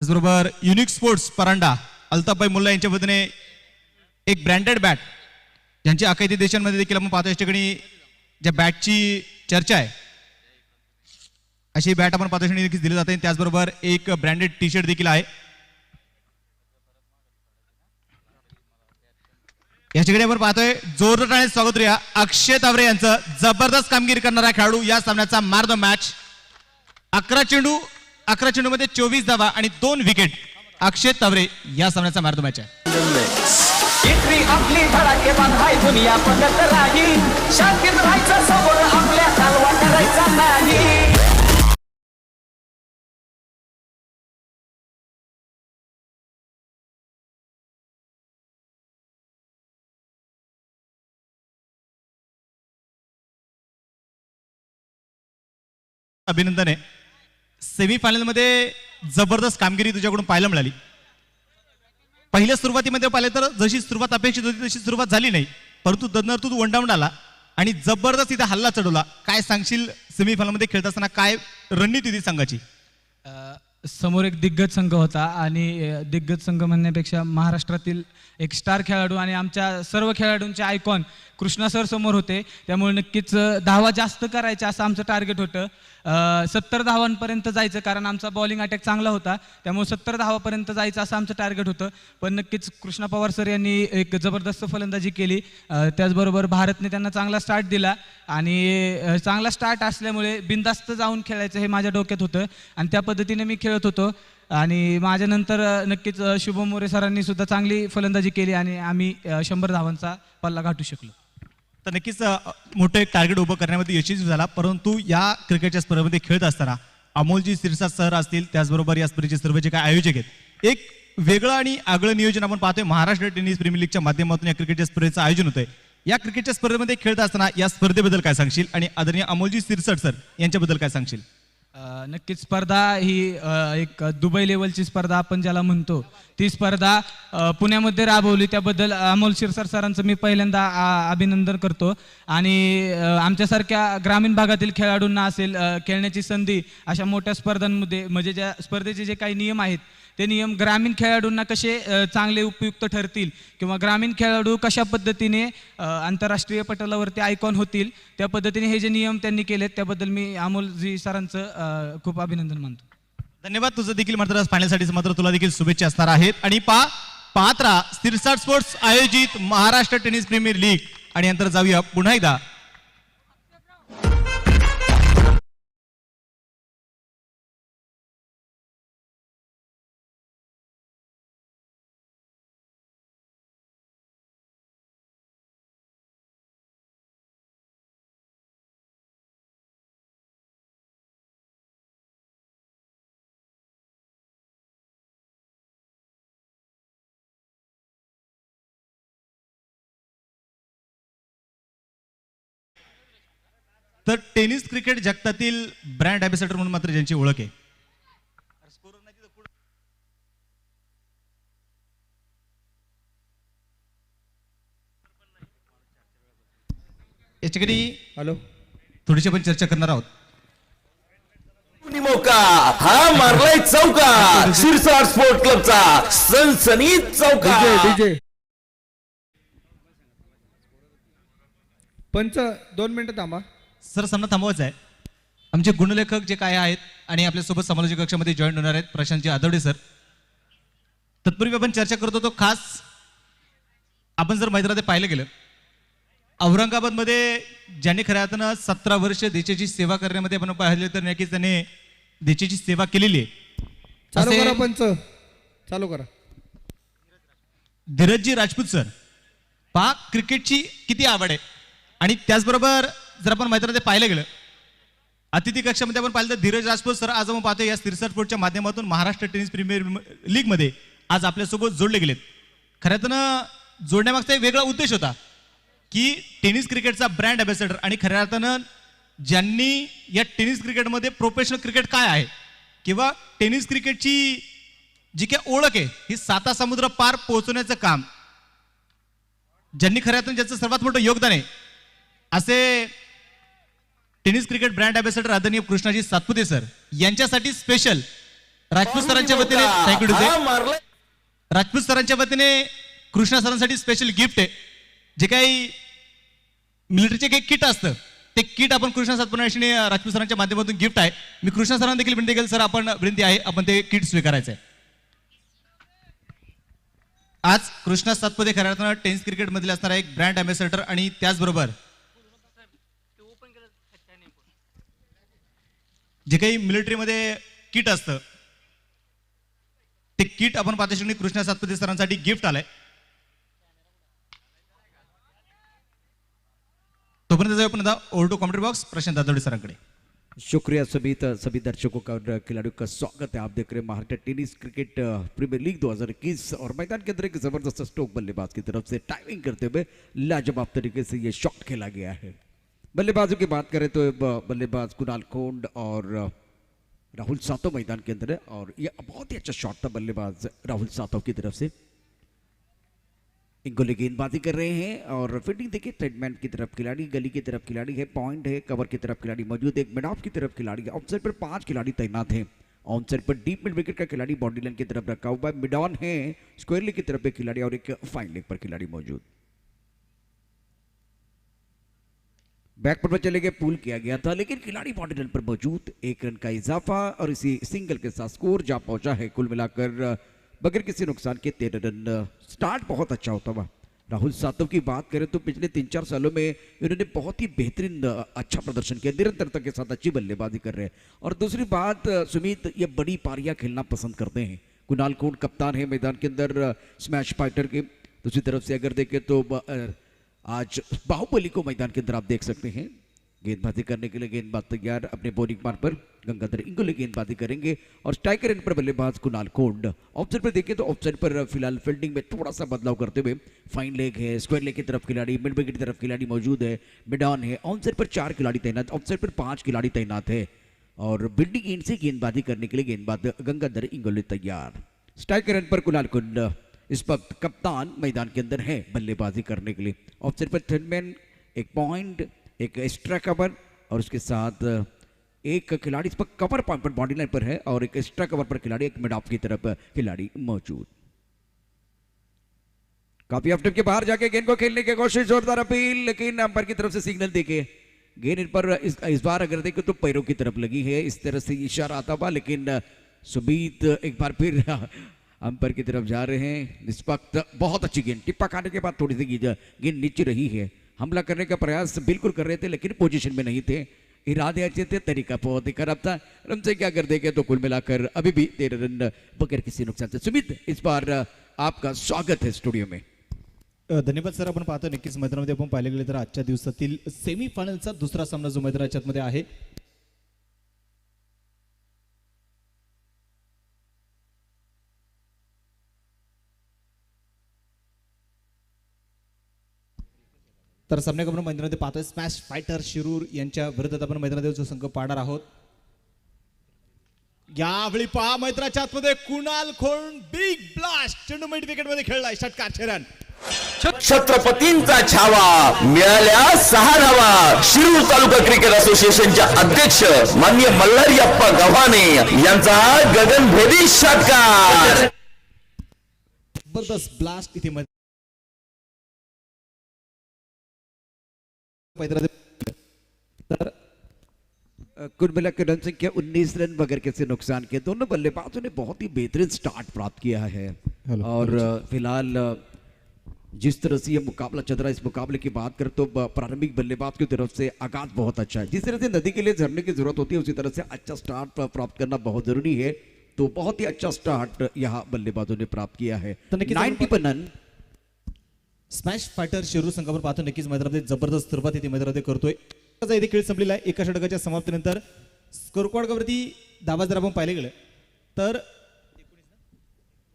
त्याचबरोबर unique sports Paranda अल्ताफभाई Mulla यांच्या वतीने एक ब्रँडेड बॅट ज्यांची आखाती देशांमध्ये देखील आपण पाहतो. या ठिकाणी ज्या बॅटची चर्चा आहे अशी बॅट आपण पाहतो देखील दिली जाते. त्याचबरोबर एक ब्रँडेड टी शर्ट देखील आहे. या ठिकाणी आपण पाहतोय जोरदार स्वागत करूया अक्षय तावरे यांचं. जबरदस्त कामगिरी करणारा खेळाडू या सामन्याचा मॅन ऑफ द मॅच. 11 चेंडू मध्ये 24 धावा आणि 2 विकेट. अक्षय तावरे या सामन्याचा मॅन ऑफ द मॅच आहे. इतरी आपली धडाकेबाज हाय दुनिया बघत राहील. शांतीत राहायचं समोर आपल्या कालवा करायचा नाही. अभिनंदन आहे. सेमीफायनल मध्ये जबरदस्त कामगिरी तुझ्याकडून पाहायला मिळाली. पहिल्या सुरुवातीमध्ये पाहिलं तर जशी सुरुवात अपेक्षित होती तशी सुरुवात झाली नाही, परंतु दरनर तू वनडाऊन आला आणि जबरदस्त इथे हल्ला चढवला. काय सांगशील सेमीफायनल मध्ये खेळत असताना काय रणनीती होती संघाची? समोर एक दिग्गज संघ होता आणि दिग्गज संघ म्हणण्यापेक्षा महाराष्ट्रातील एक स्टार खेळाडू आणि आमच्या सर्व खेळाडूंचे आयकॉन कृष्णा सर समोर होते. त्यामुळे नक्कीच धावा जास्त करायच्या असं आमचं टार्गेट होतं. 70 धावांपर्यंत जायचं, कारण आमचा बॉलिंग अटॅक चांगला होता. त्यामुळे 70 धावापर्यंत जायचं असं आमचं टार्गेट होतं. पण नक्कीच कृष्णा पवार सर यांनी एक जबरदस्त फलंदाजी केली. त्याचबरोबर भारतने त्यांना चांगला स्टार्ट दिला आणि चांगला स्टार्ट असल्यामुळे बिनधास्त जाऊन खेळायचं हे माझ्या डोक्यात होतं आणि त्या पद्धतीने मी खेळत होतो. आणि माझ्यानंतर नक्कीच शुभम मोरे सरांनी सुद्धा चांगली फलंदाजी केली आणि आम्ही 100 धावांचा पल्ला गाठू शकलो. तर नक्कीच मोठं एक टार्गेट उभं करण्यामध्ये यशस्वी झाला. परंतु या क्रिकेटच्या स्पर्धेमध्ये खेळत असताना अमोलजी सिरसा सर असतील, त्याचबरोबर या स्पर्धेचे सर्व जे काय आयोजक आहेत, एक वेगळं आणि आगळं नियोजन आपण पाहतोय. महाराष्ट्र टेनिस प्रीमियर लीगच्या माध्यमातून या क्रिकेटच्या स्पर्धेचं आयोजन होतंय. या क्रिकेटच्या स्पर्धेमध्ये खेळत असताना या स्पर्धेबद्दल काय सांगशील आणि आदरणीय अमोलजी सिरसट सर यांच्याबद्दल काय सांगशील? नक्कीच स्पर्धा ही एक दुबई लेवलची स्पर्धा आपण ज्याला म्हणतो, ती स्पर्धा पुण्यामध्ये राबवली. त्याबद्दल अमोल शिरसाट सरांचं मी पहिल्यांदा अभिनंदन करतो. आणि आमच्यासारख्या ग्रामीण भागातील खेळाडूंना असेल खेळण्याची संधी अशा मोठ्या स्पर्धांमध्ये, म्हणजे ज्या स्पर्धेचे जे काही नियम आहेत ते नियम ग्रामीण खेळाडूंना कसे चांगले उपयुक्त ठरतील किंवा ग्रामीण खेळाडू कशा पद्धतीने आंतरराष्ट्रीय पटलावरती आयकॉन होतील, त्या पद्धतीने हे जे नियम त्यांनी केलेत त्याबद्दल मी अमोलजी सरांचं खूप अभिनंदन मानतो. धन्यवाद. तुझं देखील मात्र फायनलसाठी मात्र तुला देखील शुभेच्छा असणार आहेत. आणि पाहत राहा सिरसाट स्पोर्ट्स आयोजित महाराष्ट्र टेनिस प्रीमियर लीग. आणि नंतर जाऊया पुन्हा एकदा तर टेनिस क्रिकेट जगतातील ब्रँड अँबॅसेडर म्हणून मात्र ज्यांची ओळख आहे, याच्याकडे हॅलो थोडीशी आपण चर्चा करणार आहोत. मौका हा मारलाय चौका. शिरसाट स्पोर्ट क्लबचा सनसनीत चौका. डीजे पंच 2 मिनिटं थांबा. सर सामना थांबवायचा आहे. आमचे गुणलेखक जे काय आहेत आणि आपल्यासोबत समालोचक कक्षामध्ये जॉईन होणार आहेत प्रशांतजी आदवडे सर. तत्पूर्वी आपण चर्चा करत होतो, खास आपण जर मैदानात पाहिलं गेलं, औरंगाबादमध्ये ज्यांनी खऱ्या अर्थानं 17 वर्ष देशाची सेवा करण्यामध्ये आपण पाहिलं तर नक्कीच त्याने देशाची सेवा केलेली आहे. चालू करा पंच, चालू करा. धीरजजी राजपूत सर, पाक क्रिकेटची किती आवड आहे. आणि त्याचबरोबर जर आपण मैदानात पाहिलं गेलं अतिथी कक्षामध्ये आपण पाहिलं तर धीरज राजपूत सर आज आपण पाहतो या सिरसाट स्पोर्टच्या माध्यमातून महाराष्ट्र टेनिस प्रीमियर लीग मध्ये आज आपल्यासोबत जोडले गेलेत. खऱ्या अर्थानं जोडण्यामागचा एक वेगळा उद्देश होता की टेनिस क्रिकेटचा ब्रँड अँबॅसेडर आणि खऱ्या अर्थानं ज्यांनी या टेनिस क्रिकेटमध्ये प्रोफेशनल क्रिकेट काय आहे किंवा टेनिस क्रिकेटची जी काही ओळख आहे ही 7 समुद्र पार पोहोचवण्याचं काम ज्यांनी खऱ्या अर्थानं ज्याचं सर्वात मोठं योगदान आहे असे टेनिस क्रिकेट ब्रँड अँबॅसेडर आदरणीय कृष्णाजी सातपुते सर यांच्यासाठी स्पेशल राजपूत सरांच्या वतीने थँक्यू राजपूत सरांच्या वतीने कृष्णा सरांसाठी स्पेशल गिफ्ट आहे. जे काही मिलिटरीचे काही किट असतं ते किट आपण कृष्णा सातपुते राजपूत सरांच्या माध्यमातून गिफ्ट आहे. मी कृष्णा सरांना देखील विनंती केली, सर आपण विनंती आहे आपण ते किट स्वीकारायचं आहे. आज कृष्णा सातपुते खऱ्या अर्थानं टेनिस क्रिकेट मधील असणारा एक ब्रँड अँबॅसेडर आणि त्याचबरोबर जे काही मिलिटरीमध्ये किट असतं ते किट आपण पाहतो कृष्णा सातपुते सरांसाठी गिफ्ट आलंय. तोपर्यंत जाऊ आपण over to commentary box Prashant Dadode सरांकडे. शुक्रिया सभी दर्शकों का और खिलाड़ियों का स्वागत है. आप देख रहे हैं Maharashtra tennis cricket premier league 2021 और मैदान के अंदर एक जबरदस्त स्ट्रोक बल्लेबाज की तरफ से टाइमिंग करते हुए लाजवाब तरीके से ये शॉट खेला गया है. बल्लेबाजों की बात करें तो बल्लेबाज कुणाल खोंड और राहुल सातव मैदान के अंदर है और ये बहुत ही अच्छा शॉट था बल्लेबाज राहुल सातव की तरफ से. गोली गेंदबाजी कर रहे हैं और फील्डिंग देखिए ट्रेडमैन की तरफ खिलाड़ी, गली की तरफ खिलाड़ी है, पॉइंट है, कवर की तरफ खिलाड़ी मौजूद है, एक मिड ऑफ की तरफ खिलाड़ी है. ऑफ साइड पर 5 खिलाड़ी तैनात हैं. On side per deep mid wicket का खिलाड़ी बॉडी लाइन की तरफ रखा हुआ है. मिड ऑन है, स्क्वायर लेग की तरफ एक खिलाड़ी और एक फाइन लेग पर खिलाड़ी मौजूद. बैक पर चले गए, पुल किया गया था लेकिन खिलाड़ी बॉडी लाइन पर मौजूद. 1 रन का इजाफा और इसी सिंगल के साथ स्कोर जा पहुंचा है. कुल मिलाकर बगैर किसी नुकसान के 13 रन. स्टार्ट बहुत अच्छा होता हुआ. राहुल सातव की बात करें तो पिछले 3-4 सालों में इन्होंने बहुत ही बेहतरीन अच्छा प्रदर्शन किया, निरंतरता के साथ अच्छी बल्लेबाजी कर रहे हैं. और दूसरी बात सुमित, ये बड़ी पारियां खेलना पसंद करते हैं. कुणाल खोंड कप्तान है मैदान के अंदर स्मैश फाइटर के. दूसरी तरफ से अगर देखें तो आज बाहुबली को मैदान के अंदर आप देख सकते हैं. गेंदबाजी करने के लिए गेंदबाज तैयार अपने बॉलिंग मार्ग पर. गंगाधर इंगोले गेंदबाजी करेंगे और स्ट्राइकर एंड पर बल्लेबाज कुणाल खोंड. ऑफसाइड पर देखें तो ऑफसाइड पर फिलहाल फील्डिंग में थोड़ा सा बदलाव करते हुए फाइन लेग है, स्क्वायर लेग की तरफ खिलाड़ी, मिड विकेट की तरफ खिलाड़ी मौजूद है, मिड ऑन है. ऑन साइड पर 4 खिलाड़ी तैनात, ऑफ साइड पर 5 खिलाड़ी तैनात है और बिल्डिंग एंड से गेंदबाजी करने के लिए गेंदबाज गंगाधर इंगोले तैयार. स्ट्राइकर एंड पर कुणाल खोंड इस वक्त कप्तान मैदान के अंदर है बल्लेबाजी करने के लिए. ऑफ साइड पर थर्डमैन, एक पॉइंट, एक एक्स्ट्रा कवर और उसके साथ एक खिलाड़ी इस पर कवर पॉइंट पर बॉडी लाइन पर है और एक एक्स्ट्रा कवर पर खिलाड़ी, एक मिड ऑफ की तरफ खिलाड़ी मौजूद. काफी ऑफ के बाहर जाके गेंद को खेलने की कोशिश, जोरदार अपील, लेकिन अंपायर की तरफ से सिग्नल देके गेंद इन पर इस बार अगर देखें तो पैरों की तरफ लगी है. इस तरह से इशारा आता हुआ लेकिन सुबीत एक बार फिर अंपायर की तरफ जा रहे हैं. इस वक्त बहुत अच्छी गेंद, टिप्पा खाने के बाद थोड़ी सी गेंद नीचे रही है. हमला करने का प्रयास बिल्कुल कर रहे थे लेकिन पोजीशन में नहीं थे. इरादे अच्छे थे, तरीका बहुत ही खराब था. रन से क्या कर देंगे तो कुल मिलाकर अभी भी 13 रन बगैर किसी नुकसान से. सुमित, इस बार आपका स्वागत है स्टुडिओ में. धन्यवाद सर. आपण पाहतो नक्कीच मैदानामध्ये आपण पाहिले गेले तर आजच्या दिवसातील सेमीफायनलचा दुसरा सामना जो मैदानाच्या आतमध्ये आहे तर सामन्यात आपण मैदानामध्ये पाहतोय स्मॅश फायटर शिरूर यांच्या विरोधात आपण मैदानात जो संघ पाहणार आहोत. यावेळी पहा मैदानाच्या आतमध्ये कुणाल खोंड बिग ब्लास्ट चेंडू मिड विकेट मध्ये खेळलाय. षटकार 6 रन. छत्रपतींचा छावा मिळाल्या 6 धावा. शिरूर तालुका क्रिकेट असोसिएशनच्या अध्यक्ष माननीय मल्हारीअप्पा गव्हाणे यांचा गगनभेदी षटकार. जबरदस्त ब्लास्ट इथे तर कुल मिलाकर रन संख्या 19 रन बगैर किसी नुकसान के. दोनों बल्लेबाजों ने बहुत ही बेहतरीन स्टार्ट प्राप्त किया है और फिलहाल जिस तरह से ये मुकाबला चल रहा है, इस मुकाबले की बात करें तो प्रारंभिक बल्लेबाज की तरफ से आगाज बहुत अच्छा है. जिस तरह से नदी के लिए झरने की जरूरत होती है उसी तरह से अच्छा स्टार्ट प्राप्त करना बहुत जरूरी है. तो बहुत ही अच्छा स्टार्ट यहाँ बल्लेबाजों ने प्राप्त किया है. 90 पर रन. स्मॅश फायटर शिरूर संघावर पाहतो नक्कीच मैदानामध्ये जबरदस्त सुरुवात इथे मैदानामध्ये करतोय. इथे खेळ संपलेला आहे. एका षटकाच्या समाप्तीनंतर स्कोरकॉर्डवरती धावा जर आपण पाहिले गेलं तर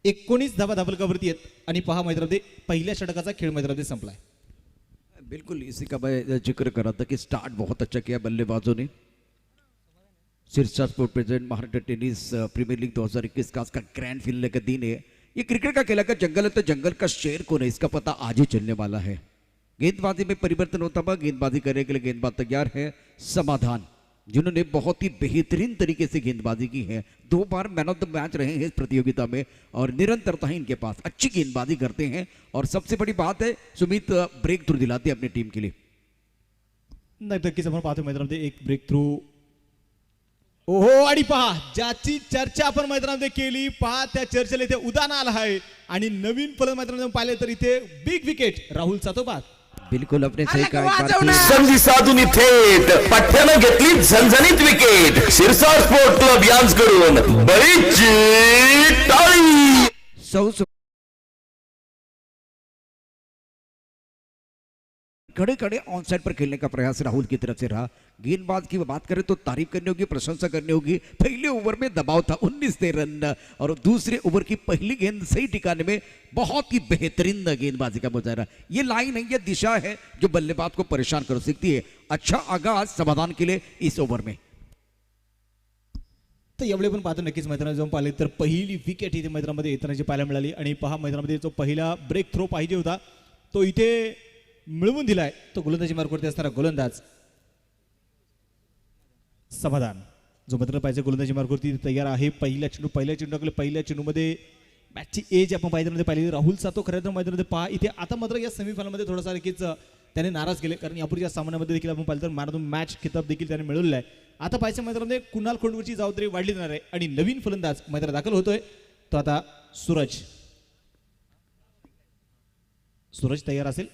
19 धावा धाबलकावरती आहेत आणि पहा मैदानामध्ये पहिल्या षटकाचा खेळ मैदानामध्ये संपलाय. बिल्कुल इसी का मैं जिक्र कर रहा था कि स्टार्ट बहुत अच्छा किया बल्लेबाजों ने. Sirsa sport president Maharashtra tennis premier league 2021 का ग्रैंड फिनाले का दिन है. ये क्रिकेट का खेला का जंगल है तो जंगल का शेर कौन है इसका पता आज ही चलने वाला है. गेंदबाजी में परिवर्तन होता हुआ गेंदबाजी करने के लिए गेंदबाज तैयार है. समाधान जिन्होंने बहुत ही बेहतरीन तरीके से गेंदबाजी की है, 2 बार मैन ऑफ द मैच रहे हैं इस प्रतियोगिता में और निरंतरता ही इनके पास, अच्छी गेंदबाजी करते हैं और सबसे बड़ी बात है सुमित ब्रेक थ्रू दिलाते हैं अपनी टीम के लिए. नक्कीच आपण पाहतो मैदानामध्ये एक ब्रेक थ्रू. ओहो, आणि पहा ज्याची चर्चा आपण मैदानामध्ये केली, पहा त्या चर्चेला इथे उदाहरण आलं आहे आणि नवीन फलंदाज मैदानामध्ये पाहिले तर इथे बिग विकेट राहुल सातोबाद. बिल्कुल अपने सही कहा. एक बार फिर संधी साधून थेट पठ्ठ्यानं घेतली झणझणीत विकेट. शिरसाट स्पोर्ट क्लब यांच्याकडून बरीचशी टाळी. सौ खड़े खड़े ऑन साइड पर खेलने का प्रयास राहुल की तरफ से रहा. गेंदबाज की बात करें तो तारीफ करनी होगी, प्रशंसा करनी होगी. पहले ओवर में दबाव था, 19 रन और दूसरे ओवर की पहली गेंद सही ठिकाने में बहुत ही बेहतरीन गेंदबाजी का मुजाहरा. ये लाइन है, ये दिशा है जो बल्लेबाज को परेशान कर सकती है. अच्छा आगाज समाधान के लिए इस ओवर में. तर यावेळी पण पाहतो नक्कीच मैदानात जाऊन पाहिले तर पहिली विकेट इथे मैदानामध्ये येतानाची पाहायला मिळाली आणि पहा मैदानामध्ये जो पहिला ब्रेक थ्रो पाहिजे होता तो इथे मिळवून दिलाय. तो गोलंदाजी मार्गावरती असणारा गोलंदाज समाधान जो मात्र पाहिजे गोलंदाजी मार्गावरती तयार आहे. पहिल्या चेंडूमध्ये मॅचची एज आपण मैदानामध्ये पाहिली. राहुल सातो खऱ्या तर मैदानामध्ये पहा इथे आता मात्र या सेमीफायनलमध्ये थोडासा नक्कीच त्याने नाराज केले, कारण यापूर्वीच्या सामन्यामध्ये देखील आपण पाहिलं तर मॅन ऑफ द मॅच खिताब देखील त्याने मिळवलेला आहे. आता पाहिजे मैदानामध्ये कुणाल खोंडवरची जबाबदारी वाढली जाणार आहे आणि नवीन फलंदाज मैदानात दाखल होतोय तो आता सूरज तयार असेल.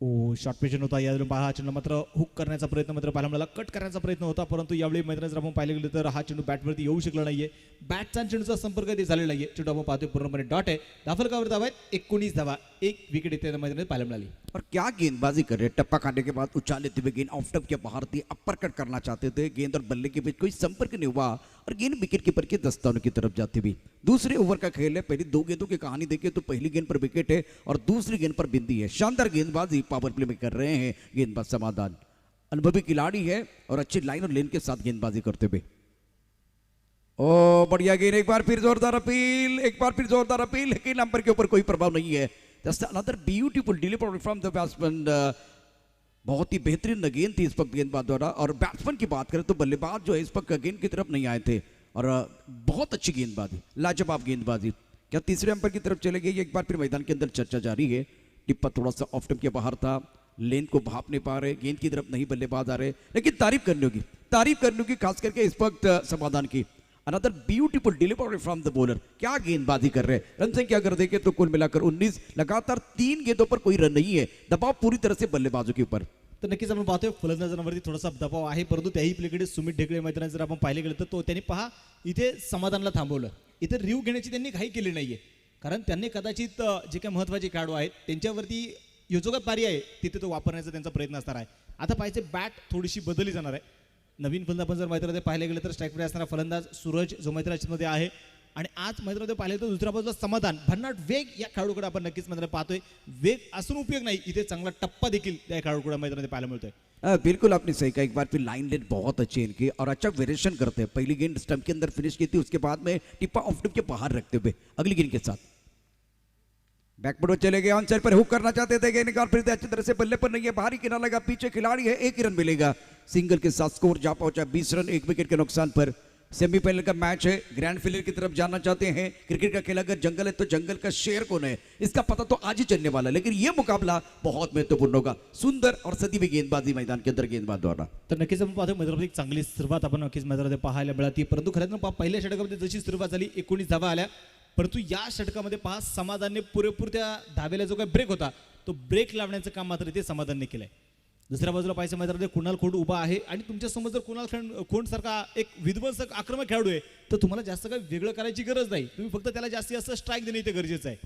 ओ, शॉर्ट पेशन होता यावेळी पहा. हा चेंडू मात्र हुक करण्याचा प्रयत्न मात्र पाहायला मिळाला, कट करण्याचा प्रयत्न होता, परंतु यावेळी मैदानात जर आपण पाहिले गेले तर हा चेंडू बॅटवरती येऊ शकला नाहीये. बॅटचा चेंडूचा संपर्क ते झालेला नाहीये. चेंडू आपण पाहतोय पूर्णपणे डॉट आहे. दाफलकावर धावा आहेत 19 धावा, 1 विकेट इथे मैदानात पाहायला मिळाली. और क्या गेंदबाजी कर रहे, टप्पा खाने के बाद उछाल लेते हुए गेंद ऑफ टप के बाहर थी. अपर कट करना चाहते थे, गेंद और बल्ले के बीच कोई संपर्क नहीं हुआ और गेंद विकेट कीपर के दस्तानों की तरफ जाती हुई. दूसरे ओवर का खेल है. पहली 2 गेंदों की कहानी देखिए तो पहली गेंद पर विकेट है और दूसरी गेंद पर बिंदी है. शानदार गेंदबाजी पावर प्ले में कर रहे हैं गेंदबाज समाधान. अनुभवी खिलाड़ी है और अच्छी लाइन और लेन के साथ गेंदबाजी करते हुए. ओ बढ़िया गेंद, एक बार फिर जोरदार अपील, लेकिन नंबर के ऊपर कोई प्रभाव नहीं है. Just another beautiful delivery from the batsman. बहुत ही बेहतरीन गेंद थी इस वक्त गेंदबाज द्वारा. और बैट्समैन की बात करें तो बल्लेबाज जो है इस वक्त गेंद की तरफ नहीं आए थे और बहुत अच्छी गेंदबाजी, लाजवाब गेंदबाजी. क्या तीसरे अंपायर की तरफ चले गए? एक बार फिर मैदान के अंदर चर्चा जारी है. टिप्पा थोड़ा सा ऑफ टप के बाहर था, लेन को भाप नहीं पा रहे, गेंद की तरफ नहीं बल्लेबाज आ रहे, लेकिन तारीफ करनी होगी खास करके इस वक्त समाधान की. Another beautiful delivery from the bowler. क्या गेंदबाजी कर रहे हैं. रन संख्या अगर देखें तो कुल मिलाकर 19, लगातार 3 गेंदों पर कोई रन नहीं है. दबाव पूरी तरह से बल्लेबाजों के ऊपर. तर नक्कीच आपण पाहतोय फलंदाजांवरती थोडासा दबाव आहे, परंतु त्याही प्लेकडे सुमित ढेकळे मैदानात जर आपण पाहिले गेलं तर तो त्यांनी पहा इथे समाधानला थांबवलं. इथे रिव्ह घेण्याची त्यांनी घाई केली नाहीये, कारण त्यांनी कदाचित जे काही महत्त्वाचे खेळाडू आहेत त्यांच्यावरती योजोगात पारी आहे तिथे तो वापरण्याचा त्यांचा प्रयत्न असणार आहे. आता पाहिजे बॅट थोडीशी बदलली जाणार आहे. नवीन फलंदाज आपण जर मैदानामध्ये पाहिले गेलं तर स्ट्राईकवर असणारा फलंदाज सूरज जो मैदानामध्ये आहे आणि आज मैदानामध्ये पाहिले तर दुसऱ्या बाजूला समाधान. भन्नाट वेग या खेळाडूकडे आपण नक्कीच मैदानात पाहतोय. वेग असून उपयोग नाही, इथे चांगला टप्पा देखील त्या खेळाडूकडे मैदानामध्ये पाहायला मिळतोय. बिल्कुल आपने सही कहा. एक बार फिर लाइन लेन बहुत अच्छी है इनकी और अच्छा वेरिएशन करते हैं. पहली गेंद स्टंप के अंदर फिनिश की थी, उसके बाद में टिप्पा ऑफ टप के बाहर रखते हुए अगली गेंद के साथ बैकफुट चले गए. ऑन साइड पर हुक करना चाहते थे, गेंद निकाल फिर अच्छी तरह से बल्ले पर नहीं है, बाहरी किनारा लगा, पीछे खिलाड़ी है, 1 ही रन मिलेगा. सिंगल के साथ स्कोर जा पहुंचा 20 रन 1 विकेट के नुकसान पर. सेमीफाइनल का मैच है, ग्रैंड फाइनल की तरफ जाना चाहते हैं. क्रिकेट का खेल अगर जंगल है तो जंगल का शेर कौन है इसका पता तो आज ही चलने वाला है, लेकिन यह मुकाबला बहुत महत्वपूर्ण होगा. सुंदर और सदी हुई गेंदबाजी मैदान के अंदर गेंदबाज द्वारा. तर नक्कीच आपण पाहतो मैदानामध्ये एक चांगली सुरुवात आपण नक्कीच मैदानामध्ये पाहायला मिळाली, परंतु खरं तर पहिल्या षटकामध्ये जशी सुरुवात झाली 19 धावा आल्या, परंतु या षटकामध्ये पहा समाधानने पुरेपूर त्या धावेला जो काही ब्रेक होता तो ब्रेक लावण्याचं काम मात्र इथे समाधानने केलंय. दुसऱ्या बाजूला पाहायचं मैदानामध्ये कुणाल खोंड उभा आहे आणि तुमच्या समोर जर कुणाल खोंड सारखा एक विध्वंसक आक्रमक खेळाडू आहे तर तुम्हाला जास्त काही वेगळं करायची गरज नाही. तुम्ही फक्त त्याला जास्तीत जास्त स्ट्राईक देणे इथे गरजेचं आहे.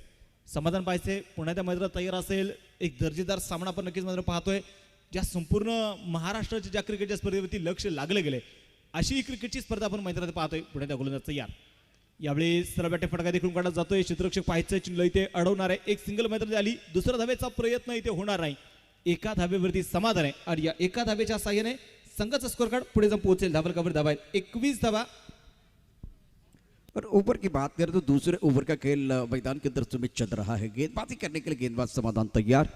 समाधान पाहिजे पुन्हा त्या मैदानात तयार असेल. एक दर्जेदार सामना आपण नक्कीच मैदानात पाहतोय. ज्या संपूर्ण महाराष्ट्राच्या ज्या क्रिकेटच्या स्पर्धेवरती लक्ष लागले गेले अशी क्रिकेटची स्पर्धा आपण मैदानात पाहतोय. पुढे त्या गोलंदाज तयार. यावेळी सरळ बॅटे फटका देखील काढला जातोय. क्षेत्ररक्षक पाहायचं चिन्ह इथे अडवणार आहे. एक सिंगल मैदानात आली, दुसऱ्या धावेचा प्रयत्न इथे होणार नाही. एका धावेवरती समाधान आहे आणि या एका धावेच्या साहाय्याने संघाचा स्कोर कार्ड पुढे जाऊन पोहोचेल. धावलकावर धावा आहेत 21 धावा. और ओवर की बात करें तो दूसरे ओवर का खेल मैदान के अंदर सुमित चल रहा है. गेंदबाजी करने के लिए गेंदबाज समाधान तैयार.